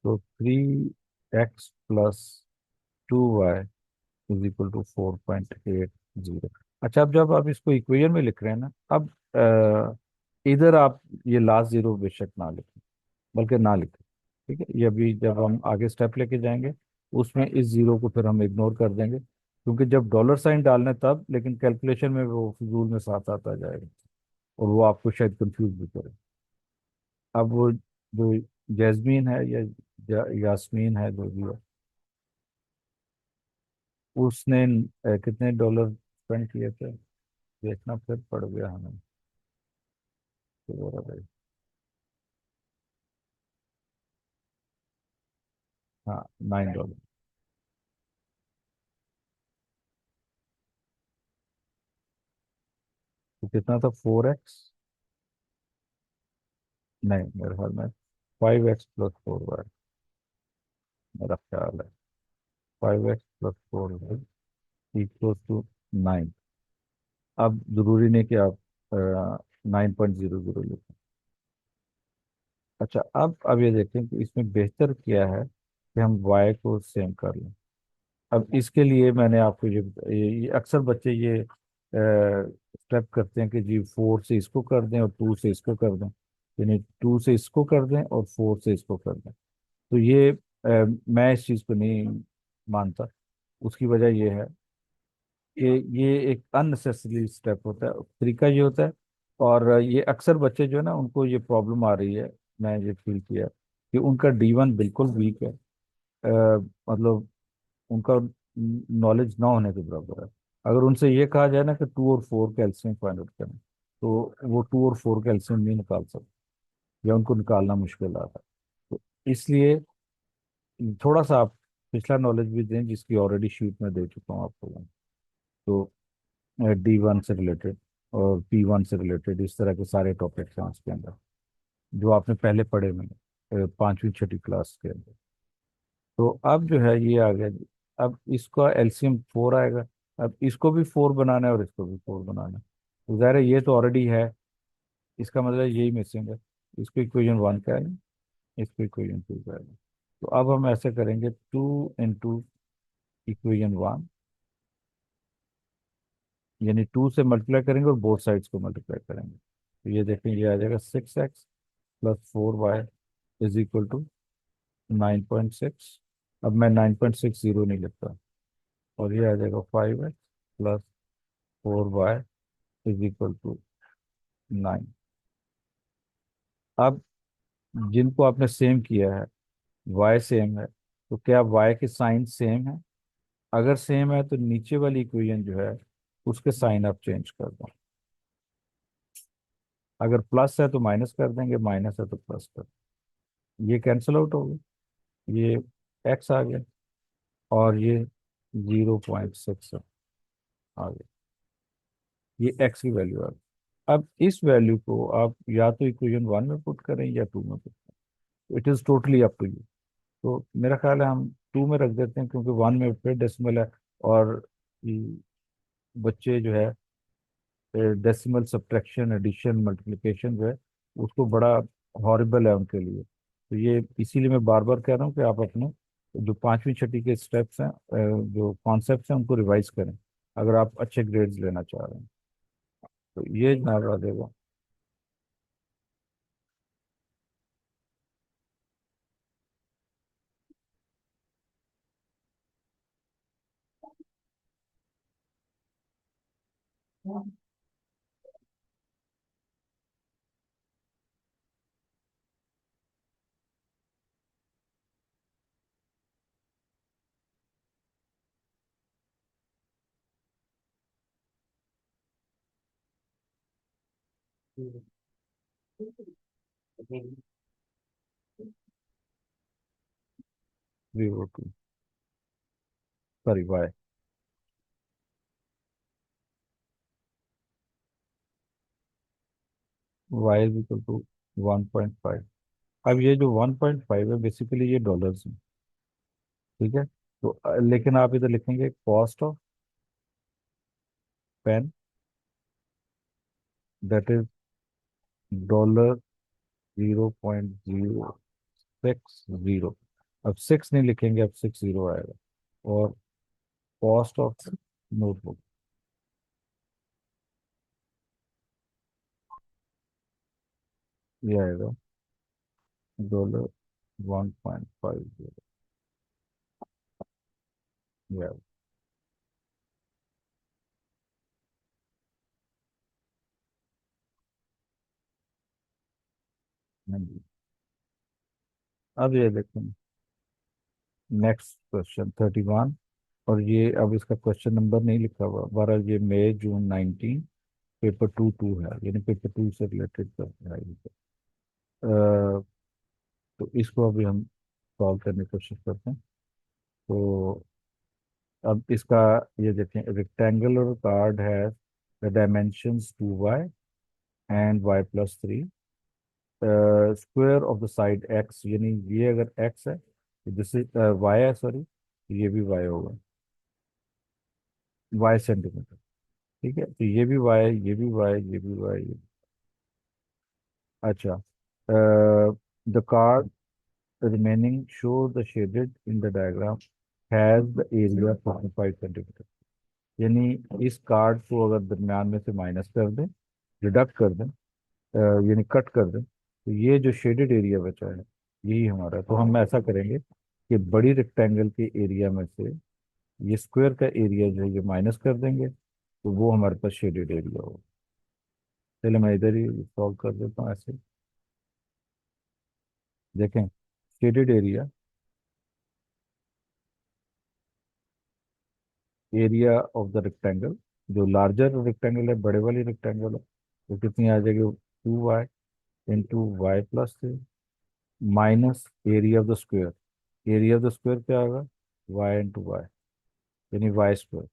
तो 3x + 2y is equal to 4.80। अच्छा, अब जब आप इसको इक्वेशन में लिख रहे हैं ना, अब इधर आप ये लास्ट जीरो बेशक ना लिखें, बल्कि ना लिखें। ठीक है, ये अभी जब हम आगे स्टेप लेके जाएंगे उसमें इस जीरो को फिर हम इग्नोर कर देंगे, क्योंकि जब डॉलर साइन डालना है तब, लेकिन कैलकुलेशन में वो फिजूल में साथ साथ आ जाएगा और वो आपको शायद कंफ्यूज भी करे। अब वो जो जैस्मीन है या यास्मीन है जो भी है, उसने कितने डॉलर स्पेंड किए थे देखना फिर पड़ गया हमें। तो बोला भाई, हाँ, $9। तो कितना था? 4x, नहीं मेरे ख्याल में 5x + 4y, मेरा ख्याल है 5x + 4y = 9। अब जरूरी नहीं कि आप 9.00 लिखें। अच्छा, अब ये देखें कि इसमें बेहतर क्या है कि हम y को सेम कर लें। अब इसके लिए मैंने आपको ये अक्सर बच्चे ये स्टेप करते हैं कि जी 4 से इसको कर दें और 2 से इसको कर दें, यानी 2 से इसको कर दें और 4 से इसको कर दें। तो ये मैं इस चीज़ को नहीं मानता। उसकी वजह ये है कि ये एक अननेसेसरी स्टेप होता है, तरीका ये होता है। और ये अक्सर बच्चे जो है ना उनको ये प्रॉब्लम आ रही है, मैं ये फील किया कि उनका D1 बिल्कुल वीक है। मतलब उनका नॉलेज ना होने के बराबर है। अगर उनसे ये कहा जाए ना कि 2 और 4 कैल्शियम फाइंड आउट करें, तो वो 2 और 4 कैल्शियम नहीं निकाल सकते, या उनको निकालना मुश्किल आता है। तो इसलिए थोड़ा सा आप पिछला नॉलेज भी दें जिसकी ऑलरेडी शीट में दे चुका हूँ आपको मैं। तो D1 से रिलेटेड और P1 से रिलेटेड इस तरह के सारे टॉपिक्स हैं उसके अंदर, जो आपने पहले पढ़े में 5वीं 6ठी क्लास के अंदर। तो अब जो है ये आ गया जी। अब इसका एलसीएम 4 आएगा। अब इसको भी 4 बनाना है और इसको भी 4 बनाना है, तो ज़ाहिर है ये तो ऑलरेडी है, इसका मतलब यही मिसिंग है। इसको इक्वेशन 1 का है, इसको इक्वेशन 2 का है। तो अब हम ऐसे करेंगे, 2 × इक्वेशन 1, यानी 2 से मल्टीप्लाई करेंगे और बोथ साइड्स को मल्टीप्लाई करेंगे। तो ये देखें, ये आ जाएगा 6x + 4y is equal to 9.6। अब मैं 9.60 नहीं लिखता, और ये आ जाएगा 5x plus 4y is equal to 9। अब जिनको आपने सेम किया है, y सेम है, तो क्या y के साइन सेम है? अगर सेम है तो नीचे वाली इक्वेशन जो है उसके साइन आप चेंज कर दो। अगर प्लस है तो माइनस कर देंगे, माइनस है तो प्लस कर देंगे। ये कैंसिल आउट हो गया, ये x आ गया, और ये 0.6 आ गया। ये x की वैल्यू आ गई। अब इस वैल्यू को आप या तो इक्वेशन 1 में पुट करें या 2 में पुट करें, it is totally up to you. तो मेरा ख्याल है हम 2 में रख देते हैं, क्योंकि 1 में फिर डेसिमल है, और ये बच्चे जो है डेसिमल सब्ट्रैक्शन एडिशन मल्टीप्लिकेशन जो है उसको बड़ा हॉरिबल है उनके लिए। तो ये इसीलिए मैं बार बार कह रहा हूँ कि आप अपने जो पांचवी छठी के स्टेप्स हैं, जो कॉन्सेप्ट्स हैं, उनको रिवाइज करें अगर आप अच्छे ग्रेड्स लेना चाह रहे हैं। तो ये जनाब आ देगा। VO2, sorry y. Y is equal to 1.5। अब ये जो 1.5 है बेसिकली ये डॉलर्स है, ठीक है। तो लेकिन आप इधर लिखेंगे cost of pen, that is dollar 0.060। अब 6 नहीं लिखेंगे, अब 60 आएगा। और कॉस्ट ऑफ नोटबुक, ये आएगा $1.50। ये आएगा। हाँ जी। अब ये देखें, नेक्स्ट क्वेश्चन 31। और ये अब इसका क्वेश्चन नंबर नहीं लिखा हुआ, बहरहाल ये मई जून 19, पेपर 2 है, यानी पेपर 2 से रिलेटेड है ये। तो इसको अभी हम सॉल्व करने की कोशिश करते हैं। तो अब इसका ये देखें, रेक्टेंगुलर कार्ड है the dimensions 2y and y+3, square of the side x, यानी ये अगर x है तो दिस इज y है, सॉरी, ये भी y होगा, y सेंटीमीटर। ठीक है, तो ये भी y है, ये भी y, ये भी y, ये। अच्छा, the card remaining show the shaded in the diagram has the area 45 centimetre. यानी इस कार्ड को अगर दरमियान में से माइनस कर दें, डिडक्ट कर दें, यानी कट कर दें, तो ये जो शेडेड एरिया बचा है यही हमारा है। तो हम ऐसा करेंगे कि बड़ी रेक्टेंगल के एरिया में से ये स्क्वायर का एरिया जो है ये माइनस कर देंगे, तो वो हमारे पास शेडेड एरिया होगा। चलिए मैं इधर ही सॉल्व कर देता हूँ ऐसे। देखें, shaded area, area of the rectangle, जो लार्जर रेक्टेंगल है, बड़े वाली रेक्टेंगल है, वो कितनी आ जाएगी? 2y into y+3 minus area of the square. Area of the square क्या होगा? y इंटू y, यानी y²।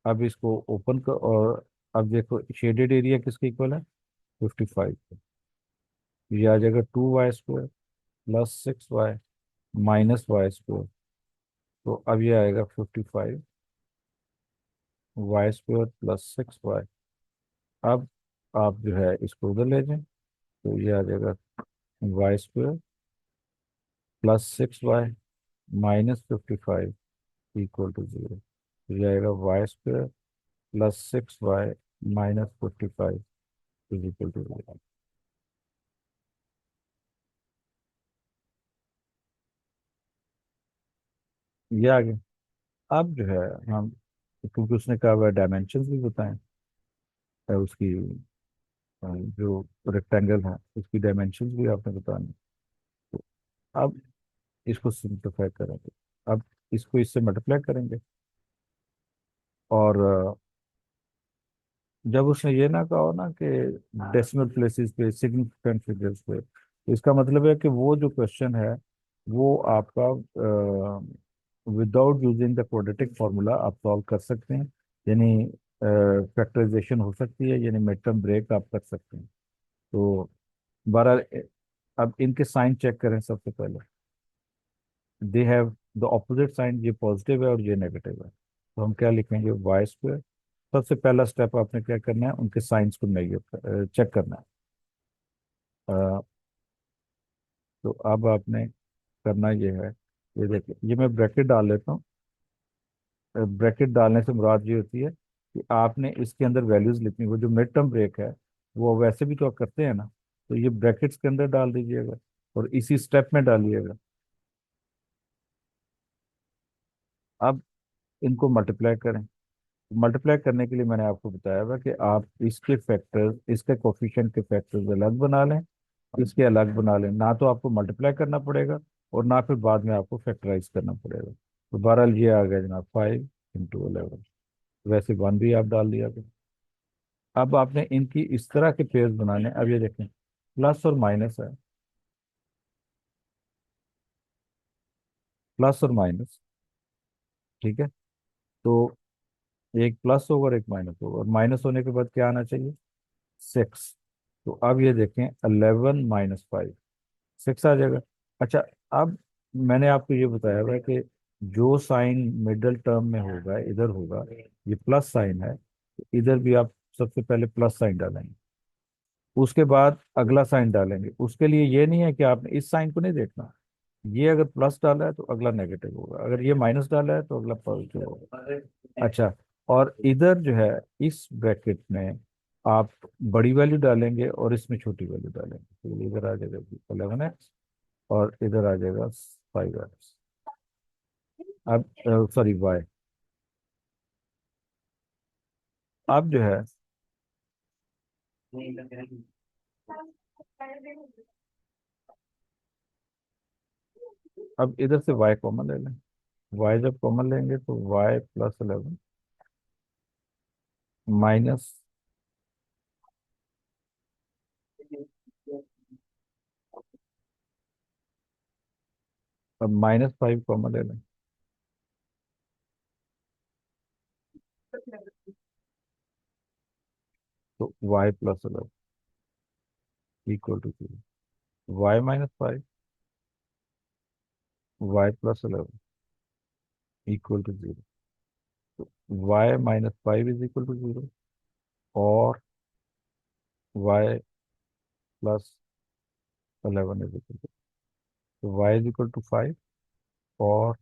अब इसको ओपन कर, और अब देखो शेडेड एरिया किसके इक्वल है? 55। ये आ जाएगा 2y² plus 6y minus y²। तो अब ये आएगा 55 y² प्लस 6y। अब आप जो है इसको उधर ले जाएं, तो ये आ जाएगा y² plus 6y minus 55 equal to 0। तो ये आएगा y² plus 6y minus 55 is equal to 0। ये आ गया। अब जो है हम, क्योंकि उसने कहा हुआ डायमेंशंस भी बताएं, उसकी जो रेक्टेंगल है उसकी डायमेंशंस भी आपने बतानी। तो अब इसको सिंप्लीफाई करेंगे। अब इसको इससे मल्टीप्लाई करेंगे, और जब उसने ये ना कहा हो ना कि डेसिमल प्लेसेस पे, सिग्निफिकेंट फिगर्स पे, तो इसका मतलब है कि वो जो क्वेश्चन है वो आपका without using the quadratic formula आप सॉल्व कर सकते हैं। यानी फैक्टराइजेशन हो सकती है, यानी मिड टर्म ब्रेक आप कर सकते हैं। तो बहरहाल अब इनके साइन चेक करें सबसे पहले। They have the opposite sign, ये पॉजिटिव है और ये नेगेटिव है, तो हम क्या लिखेंगे, वाई स्क्वायर। सबसे पहला स्टेप आपने क्या करना है, उनके साइंस को नेगेटिव चेक करना है। अ, तो अब आपने करना ये है, ये देखिए, ये मैं ब्रैकेट डाल लेता हूँ। ब्रैकेट डालने से मुराद ये होती है कि आपने इसके अंदर वैल्यूज लिखनी, वो जो मिड टर्म ब्रेक है वो वैसे भी तो आप करते हैं ना, तो ये ब्रैकेट्स के अंदर डाल दीजिएगा और इसी स्टेप में डालिएगा। अब इनको मल्टीप्लाई करें। मल्टीप्लाई करने के लिए मैंने आपको बताया था कि आप इसके फैक्टर्स, इसके कोफिशिएंट के फैक्टर्स अलग बना लें, इसके अलग बना लें, ना तो आपको मल्टीप्लाई करना पड़ेगा और ना फिर बाद में आपको फैक्टराइज करना पड़ेगा। तो बहरहाल ये आ गया जनाब 5 × 11। वैसे 1 भी आप डाल दिया था। अब आपने इनकी इस तरह के पेयर्स बनाने। अब ये देखें, प्लस और माइनस है, प्लस और माइनस, ठीक है। तो एक प्लस होगा और एक माइनस होगा, और माइनस होने के बाद क्या आना चाहिए, 6। तो अब ये देखें, 11 - 5, 6 आ जाएगा। अच्छा, अब मैंने आपको ये बताया हुआ है कि जो साइन मिडिल टर्म में होगा इधर होगा, ये प्लस साइन है, तो इधर भी आप सबसे पहले प्लस साइन डालेंगे, उसके बाद अगला साइन डालेंगे। उसके लिए ये नहीं है कि आपने इस साइन को नहीं देखना, ये अगर प्लस डाला है तो अगला नेगेटिव होगा, अगर ये माइनस डाला है तो अगला पॉजिटिव होगा। अच्छा, और इधर जो है, इस ब्रैकेट में आप बड़ी वैल्यू डालेंगे और इसमें छोटी वैल्यू डालेंगे, तो इधर आ जाएगा 11x और इधर आ जाएगा 5x। अब सॉरी, y। अब जो है, अब इधर से y कॉमन ले लें। y जब कॉमन लेंगे तो y + 11 माइनस, अब -5 कॉमन ले लें, तो y + 11 = 0। y - 5, y + 11 = 0। तो y - 5 = 0 और y + 11 तो y = 5 और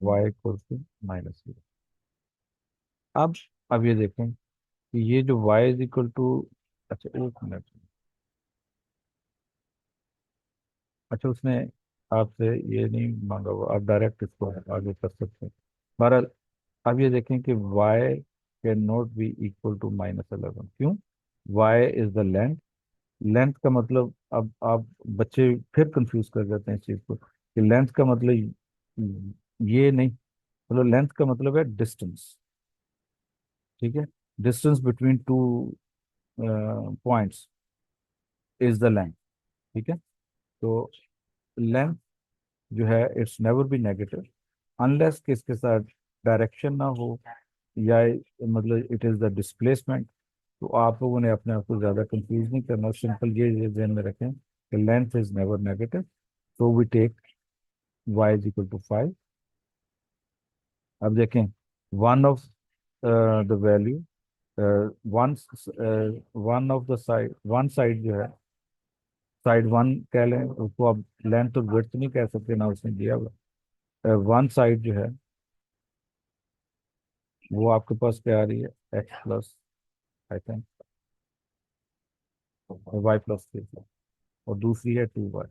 y = अब अब ये देखें कि ये जो y अच्छा, एक मिनट। अच्छा, उसने आपसे ये नहीं मांगा हुआ, आप डायरेक्ट इसको आगे कर सकते हैं। बहरहाल अब ये देखें कि y can not be equal to -11। क्यों? y is the length. Length का मतलब, अब आप बच्चे फिर कंफ्यूज कर जाते हैं इस चीज को कि लेंथ का मतलब ये नहीं, मतलब लेंथ का मतलब है डिस्टेंस, ठीक है। Distance between two points is the length, ठीक है। तो लेंथ जो है, it's never be negative unless कि इसके साथ डायरेक्शन ना हो, या मतलब इट इज द डिस्प्लेसमेंट। तो आप लोगों ने अपने आप को ज्यादा कंफ्यूज नहीं करना, सिंपल ये ध्यान में रखें कि length is never negative. So we take y = 5। अब देखें, one of the value, one one of the side, one side जो है, साइड वन कह लें उसको, अब लेंथ और विड्थ नहीं कह सकते ना, उसने दिया हुआ वन साइड जो है वो आपके पास क्या आ रही है, x+, आई थिंक y + 3, और दूसरी है 2y।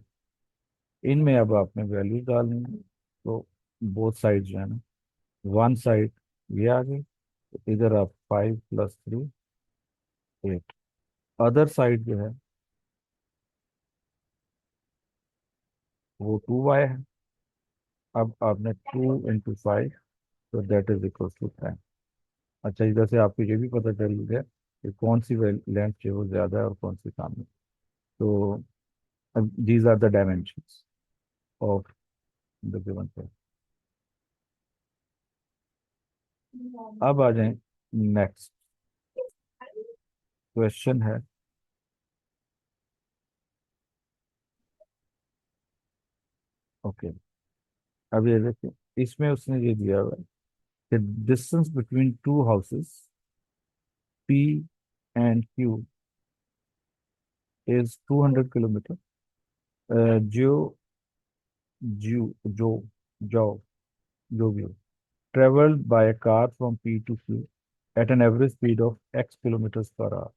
इनमें अब आपने वैल्यूज डालनी है। तो बोथ साइड जो है ना, वन साइड ये आ गई, तो इधर आप 5 + 3 8, अदर साइड जो है वो 2y है। अब आपने 2 × 5, तो दैट इज इक्वल टू 10। अच्छा, इधर से आपको ये भी पता चल गया कि कौन सी लेंथ जो है वो ज्यादा है और कौन सी कम है। तो these are the dimensions of the given pair. अब आ जाए नेक्स्ट क्वेश्चन है। ओके, अब ये देखिए, इसमें उसने ये दिया हुआ है कि distance between two houses P and Q is 200 kilometre. जो जो जो जो जो भी traveled by a car from P to Q at an average speed of X kilometers per hour.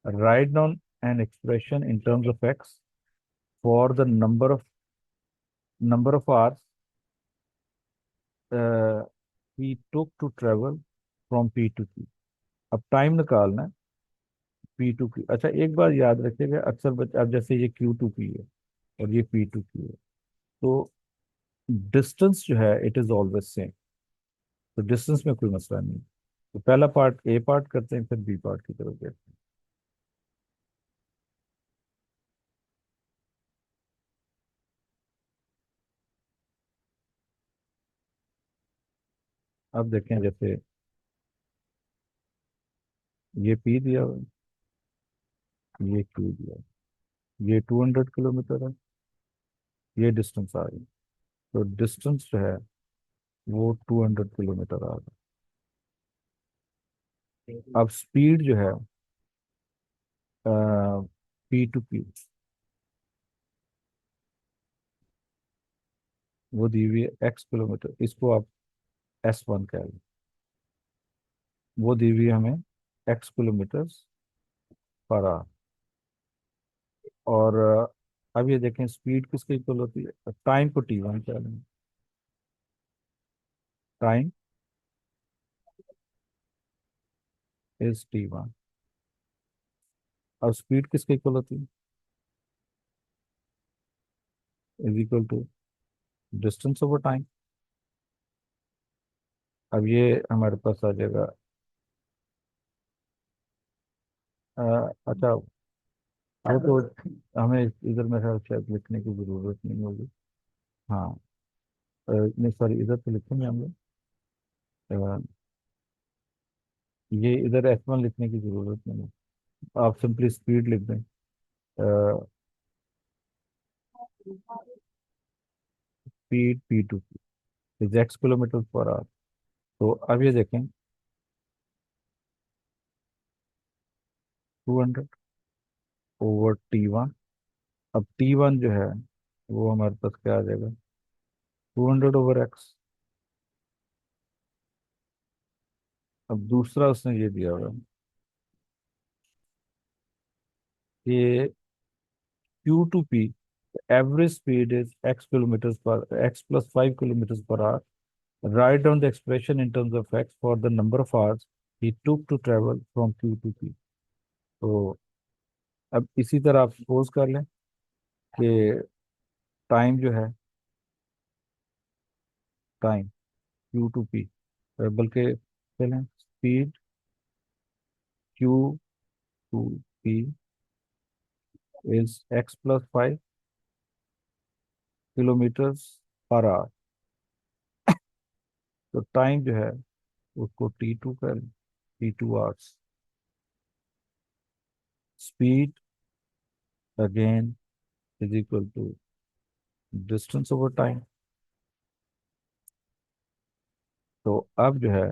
Write down an expression in terms of X for the number of hours uh, he took to travel from P to Q. अब time निकालना है P to Q। अच्छा, एक बार याद रखिएगा, अक्सर अब जैसे ये Q to P है और ये P to Q है, तो डिस्टेंस जो है इट इज ऑलवेज सेम। तो डिस्टेंस में कोई मसला नहीं है। तो पहला पार्ट ए पार्ट करते हैं, फिर बी पार्ट की तरफ देखते हैं। अब देखें, जैसे ये पी दिया हुआ है, ये क्यू दिया है, ये 200 किलोमीटर है, ये डिस्टेंस आ रही है। तो डिस्टेंस जो है वो 200 किलोमीटर आ रहा है। अब स्पीड जो है P to Q वो दी हुई है x किलोमीटर, इसको आप S1 कह लें। वो दी हुई है हमें x किलोमीटर पर आवर। और अब ये देखें, स्पीड किसके इक्वल होती है, टाइम को T1 कह लें। Time is T1। अब स्पीड किसके इक्वल होती है, is equal to distance over time. अब ये हमारे पास आ जाएगा। अच्छा, वो तो हमें इधर मेरे ख्याल शायद लिखने की जरूरत नहीं होगी। हाँ, नहीं सॉरी, इधर तो लिखेंगे हम लोग। अ, ये इधर F1 लिखने की जरूरत नहीं है। आप सिंपली स्पीड लिख दें। Speed P to is x kilometre per hour. तो अब ये देखें, 200/T1। अब T1 जो है वो हमारे पास क्या आ जाएगा, 200/x। अब दूसरा उसने ये दिया हुआ है कि Q to P average speed is x + 5 kilometers per hour. Write down the expression in terms of x for the number of hours he took to travel from Q to P। तो अब इसी तरह आप suppose कर लें कि time जो है, टाइम Q to P, बल्कि चलें, speed Q to P is x + 5 kilometres per hour. तो टाइम जो है उसको T2 कर लें, T2 hours. Speed again is equal to distance over time. तो अब जो है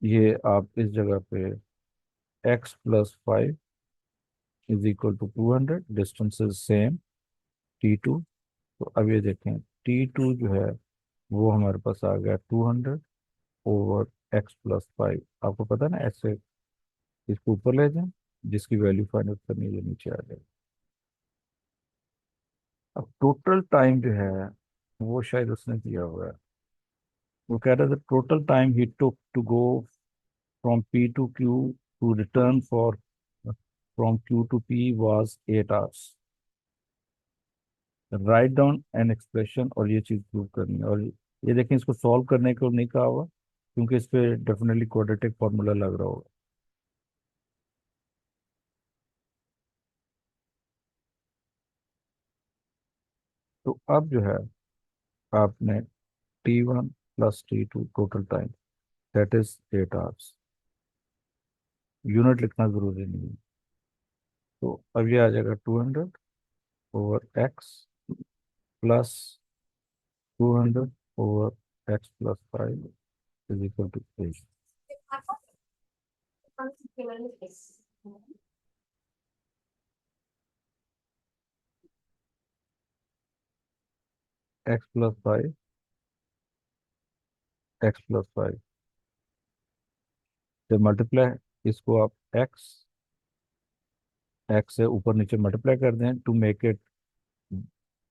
ये आप इस जगह पे x + 5 = 200, distance is same T2। तो अब ये देखें, T2 जो है वो हमारे पास आ गया 200/x + 5। आपको पता है ना, ऐसे इसको ऊपर ले जाएं, जिसकी वैल्यू फाइंड आउट करनी है ये नीचे आ जाए। अब टोटल टाइम जो है वो शायद उसने दिया हुआ है। वो कह रहा था total time he took to go from P to Q to return for from Q to P was 8 hours. Write down an expression, और ये चीज प्रूव करनी है। और ये देखें, इसको सॉल्व करने को नहीं कहा हुआ क्योंकि इस पे डेफिनेटली क्वाड्रेटिक फॉर्मूला लग रहा होगा। तो अब जो है, आपने T1 plus T2 total time, that is 8 hours. Unit लिखना जरूरी नहीं है। तो अब ये आ जाएगा 200/x plus 200/x+5 is equal to 8। x+5, x+5 जब मल्टीप्लाई, इसको आप x x से ऊपर नीचे मल्टीप्लाई कर दें to make it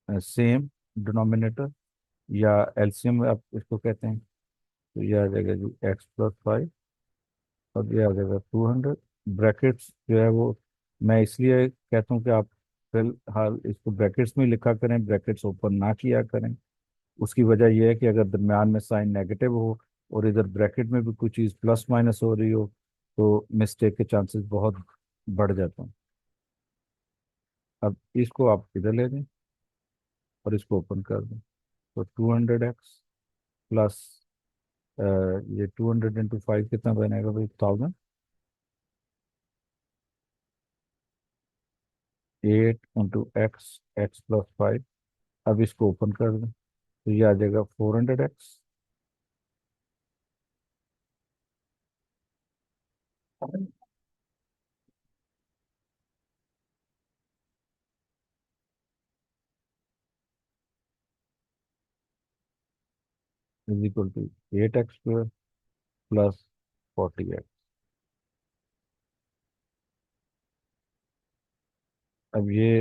same denominator, या एलसीएम आप इसको कहते हैं। तो ये आ जाएगा जी x+5, और ये आ जाएगा 200। ब्रैकेट्स जो है वो मैं इसलिए कहता हूँ कि आप फिलहाल इसको ब्रैकेट्स में लिखा करें, ब्रैकेट्स ओपन ना किया करें। उसकी वजह यह है कि अगर दरम्यान में साइन नेगेटिव हो और इधर ब्रैकेट में भी कोई चीज़ प्लस माइनस हो रही हो, तो मिस्टेक के चांसेस बहुत बढ़ जाते हैं। अब इसको आप इधर ले दें और इसको ओपन कर दें। तो 200x प्लस, ये 200 × 5 कितना बनेगा भाई, 1000। 8 × x, x+5। अब इसको ओपन कर दें तो ये आ जाएगा 400x is equal to 8x² plus 40x। अब ये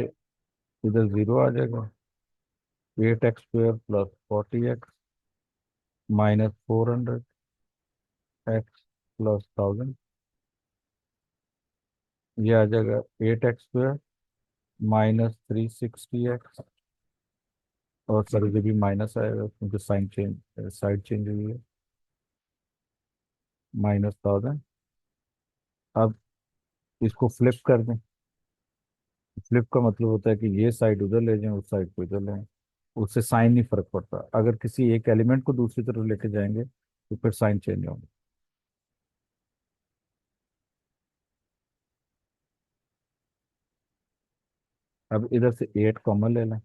इधर जीरो आ जाएगा। 8x² plus 40x minus 400x plus 1000। ये आ जाएगा 8x² माइनस 360x, और सर ये भी माइनस आएगा क्योंकि साइन चेंज, साइड चेंज हुई है, माइनस 1000। अब इसको फ्लिप कर दें। फ्लिप का मतलब होता है कि ये साइड उधर ले जाएं, उस साइड को इधर ले आएं। उससे साइन नहीं फर्क पड़ता। अगर किसी एक एलिमेंट को दूसरी तरफ लेके जाएंगे तो फिर साइन चेंज होंगे। अब इधर से 8 कॉमन ले लें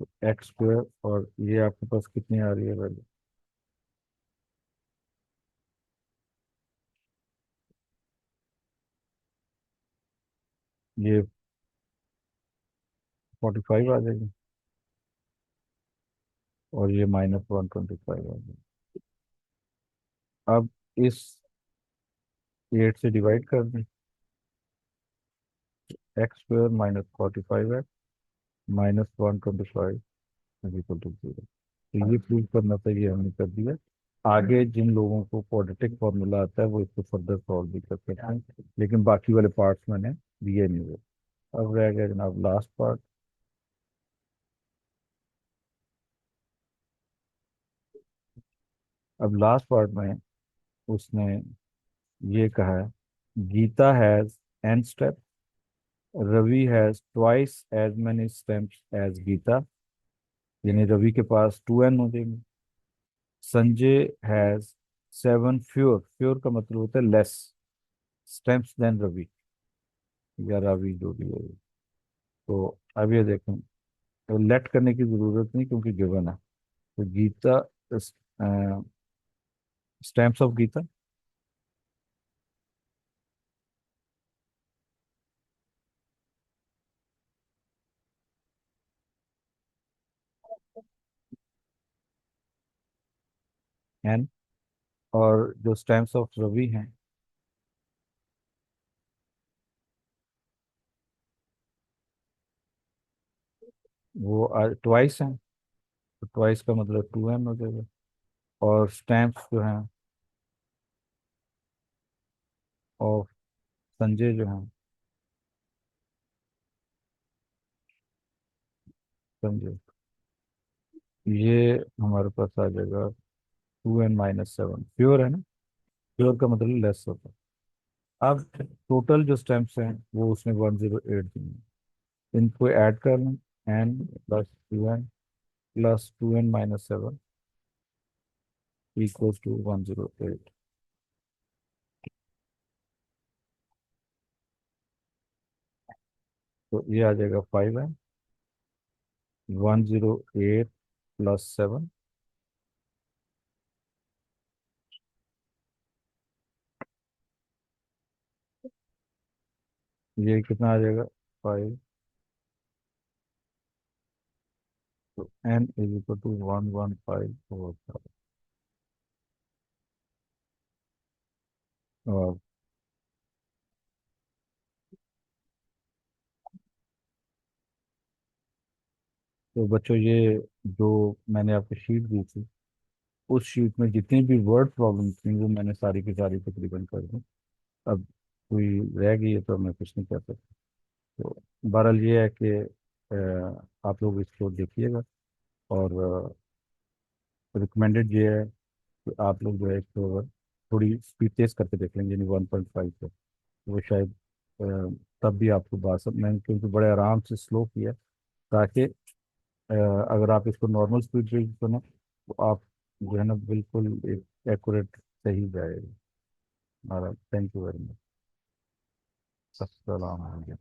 तो x², और ये आपके पास कितनी आ रही है वैल्यू, ये 45 आ जाएगी, और ये -125 आ जाएगी। अब इस 8 से डिवाइड कर दें। x² minus 45x -125 is equal to 0। तो ये प्रूव करना था, ये हमने कर दिया। आगे जिन लोगों को क्वाड्रेटिक फॉर्मूला आता है वो इसको फर्दर सॉल्व भी कर सकते हैं, लेकिन बाकी वाले पार्ट्स मैंने दिए नहीं हुए। अब रह गया जनाब लास्ट पार्ट। अब लास्ट पार्ट में उसने ये कहा है, Gita has n step, Ravi has twice as many steps as Gita, यानी रवि के पास 2n हो जाएंगे। संजय हैज 7 फ्योर, फ्योर का मतलब होता है लेस, स्टेप्स देन रवि, या रवि जो भी है। तो अब ये देखें, तो लेट करने की जरूरत नहीं क्योंकि गिवन है। तो Gita, stamps of Gita, N, और जो स्टैम्प्स ऑफ रवि हैं वो ट्वाइस हैं। तो ट्वाइस का मतलब 2n हो जाएगा। और स्टैम्प्स जो हैं ऑफ संजय जो हैं, संजय, ये हमारे पास आ जाएगा 2n-7। प्योर है ना? प्योर का मतलब लेस होता है। अब टोटल जो स्टैम्प्स हैं वो उसने 108 दिए। इनको ऐड कर लें, n+2n+2n-7 इक्वल्स टू 108। तो ये आ जाएगा 5n, 108+7, ये कितना आ जाएगा? 5। तो n = 115 और तो बच्चों, ये जो मैंने आपको शीट दी थी, उस शीट में जितनी भी वर्ड प्रॉब्लम थी वो मैंने सारी की सारी तकरीबन कर दी। अब कोई रह गई है तो मैं कुछ नहीं कर सकता। तो बहरहाल ये है कि आप लोग इसको देखिएगा। और रिकमेंडेड ये है कि आप लोग जो है इसको थोड़ी स्पीड तेज करके देख लेंगे, यानी 1.5 पे। वो शायद तब भी आपको बात सब मैंने क्योंकि बड़े आराम से स्लो किया, ताकि अगर आप इसको नॉर्मल स्पीड पे यूज करें तो आप जो है ना बिल्कुल एक एक्यूरेट सही जाएगा। Thank you very much. अस्सलाम वालेकुम।